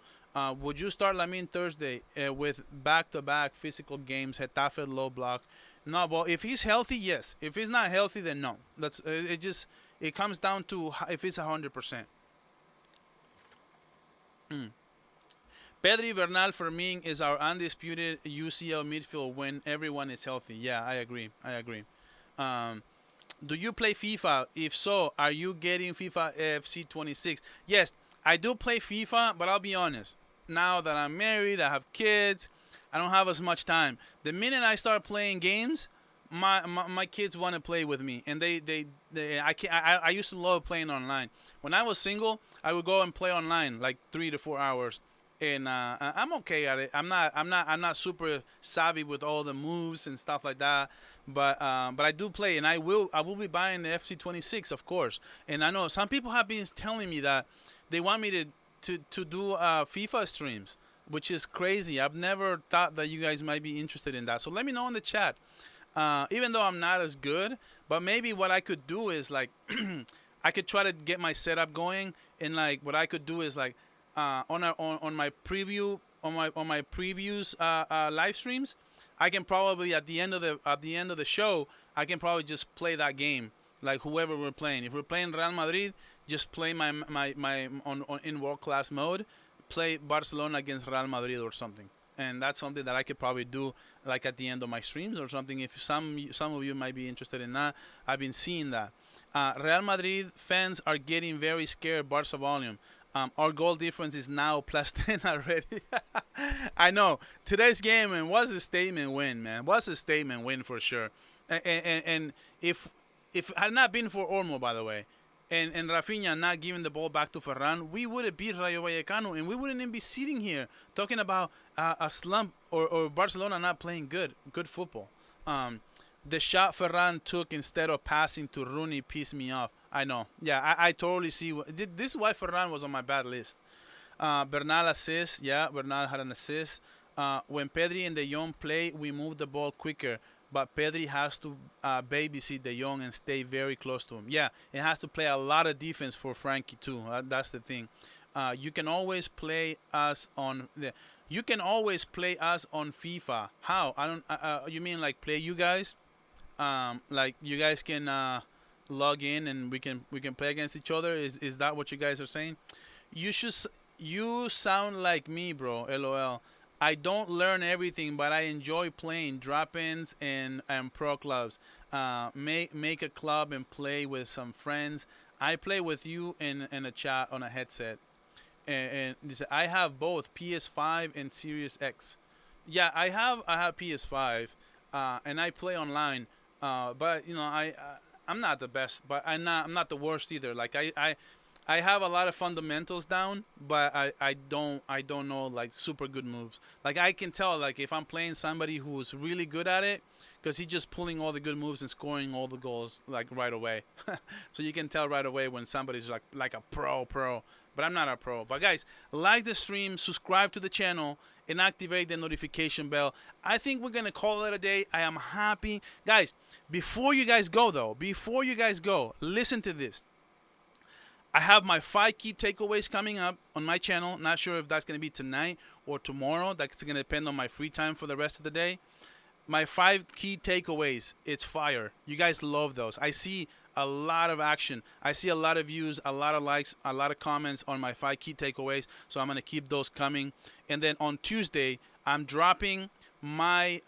Would you start Lamine Thursday with back-to-back physical games, Getafe low block? No, well, if he's healthy, yes. If he's not healthy, then no. That's it comes down to if it's 100%. Pedri, Bernal, Fermin is our undisputed UCL midfield when everyone is healthy. Yeah, I agree. Do you play FIFA? If so, are you getting FIFA FC 26? Yes, I do play FIFA, but I'll be honest. Now that I'm married, I have kids, I don't have as much time. The minute I start playing games, my kids want to play with me, and I used to love playing online. When I was single, I would go and play online like 3 to 4 hours, and I'm okay at it. I'm not super savvy with all the moves and stuff like that, but I do play, and I will be buying the FC26, of course. And I know some people have been telling me that they want me to do FIFA streams, which is crazy. I've never thought that you guys might be interested in that. So let me know in the chat. Even though I'm not as good, but maybe what I could do is like I could try to get my setup going, and like what I could do is like on my previews live streams, I can probably at the end of the show I can probably just play that game like whoever we're playing. If we're playing Real Madrid, just play my in world class mode, play Barcelona against Real Madrid or something. And that's something that I could probably do like at the end of my streams or something. If some of you might be interested in that, I've been seeing that. Real Madrid fans are getting very scared. Barca volume. Our goal difference is now plus 10 already. I know. Today's game, man, was a statement win, man. Was a statement win for sure. And if it had not been for Ormo, by the way, and Rafinha not giving the ball back to Ferran, we would have beat Rayo Vallecano, and we wouldn't even be sitting here talking about a slump or Barcelona not playing good football. The shot Ferran took instead of passing to Rooney pissed me off. I know. Yeah, I totally see. This is why Ferran was on my bad list. Bernal assist. Yeah, Bernal had an assist. When Pedri and De Jong play, we move the ball quicker. But Pedri has to babysit De Jong and stay very close to him. Yeah, it has to play a lot of defense for Frankie too. That's the thing. You can always play us on You can always play us on FIFA. How? I don't. You mean like play you guys? Like you guys can log in and we can play against each other. Is that what you guys are saying? You sound like me, bro. LOL. I don't learn everything, but I enjoy playing drop-ins and pro clubs. Make a club and play with some friends. I play with you in a chat on a headset. And I have both PS5 and Series X. Yeah, I have PS5, and I play online. But you know, I'm not the best, but I'm not the worst either. Like I have a lot of fundamentals down, but I don't know like super good moves. Like I can tell like if I'm playing somebody who's really good at it, because he's just pulling all the good moves and scoring all the goals like right away. So you can tell right away when somebody's like a pro. But I'm not a pro. But guys, like the stream, subscribe to the channel, and activate the notification bell. I think we're gonna call it a day. I am happy, guys. Before you guys go, listen to this. I have my 5 key takeaways coming up on my channel. Not sure if that's going to be tonight or tomorrow. That's going to depend on my free time for the rest of the day. My 5 key takeaways, it's fire. You guys love those. I see a lot of action. I see a lot of views, a lot of likes, a lot of comments on my 5 key takeaways. So I'm going to keep those coming. And then on Tuesday, I'm dropping my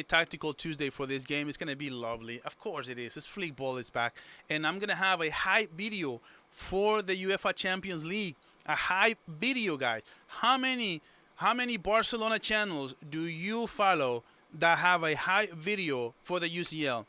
tactical Tuesday for this game. It's going to be lovely. Of course it is. It's Fleek Ball is back. And I'm going to have a hype video for the UEFA Champions League. A hype video, guys. How many Barcelona channels do you follow that have a hype video for the UCL?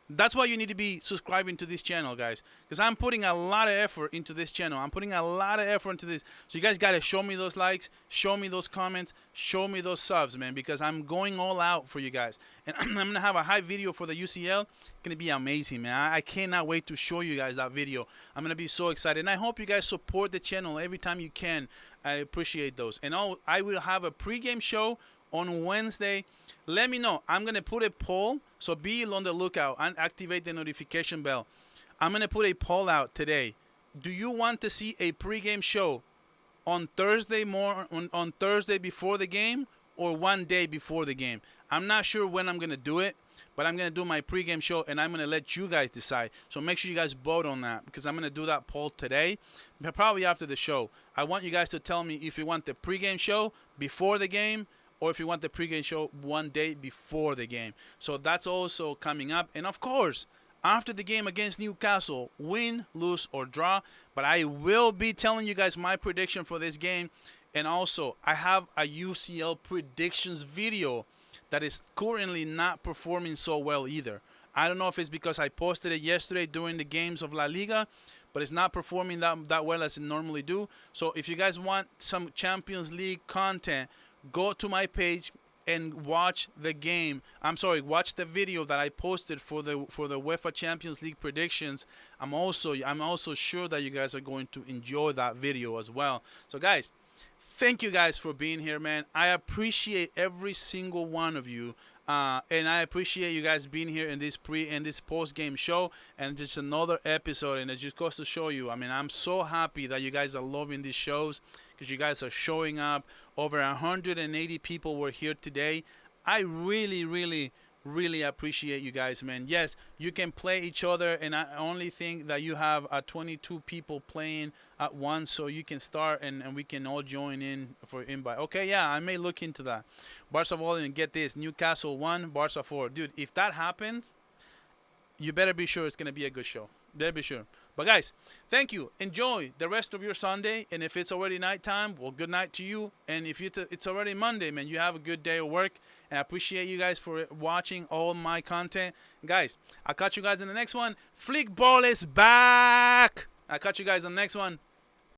That's why you need to be subscribing to this channel, guys, because I'm putting a lot of effort into this channel. I'm putting a lot of effort into this. So you guys got to show me those likes, show me those comments, show me those subs, man, because I'm going all out for you guys. And I'm going to have a hype video for the UCL. It's going to be amazing, man. I cannot wait to show you guys that video. I'm going to be so excited. And I hope you guys support the channel every time you can. I appreciate those. And I will have a pregame show on Wednesday. Let me know. I'm going to put a poll, so be on the lookout and activate the notification bell. I'm going to put a poll out today. Do you want to see a pregame show on Thursday on Thursday before the game or one day before the game? I'm not sure when I'm going to do it, but I'm going to do my pregame show, and I'm going to let you guys decide. So make sure you guys vote on that, because I'm going to do that poll today, probably after the show. I want you guys to tell me if you want the pregame show before the game, or if you want the pregame show one day before the game. So that's also coming up. And of course, after the game against Newcastle, win, lose, or draw. But I will be telling you guys my prediction for this game. And also, I have a UCL predictions video that is currently not performing so well either. I don't know if it's because I posted it yesterday during the games of La Liga, but it's not performing that well as it normally do. So if you guys want some Champions League content, go to my page and watch the game. Watch the video that I posted for the UEFA Champions League predictions. I'm also sure that you guys are going to enjoy that video as well. So guys, thank you guys for being here, man. I appreciate every single one of you. And I appreciate you guys being here in this post-game show, and just another episode. And it just goes to show you, I mean, I'm so happy that you guys are loving these shows, because you guys are showing up. Over 180 people were here today. I really, really, really appreciate you guys, man. Yes, you can play each other, and I only think that you have 22 people playing at once, so you can start and we can all join in for invite. Okay, yeah, I may look into that. Barca volume, get this: Newcastle 1, Barca 4. Dude, if that happens, you better be sure it's gonna be a good show. Better be sure. But guys, thank you. Enjoy the rest of your Sunday. And if it's already nighttime, well, good night to you. And if it's already Monday, man, you have a good day of work. And I appreciate you guys for watching all my content. Guys, I'll catch you guys in the next one. Flick ball is back. I'll catch you guys in the next one.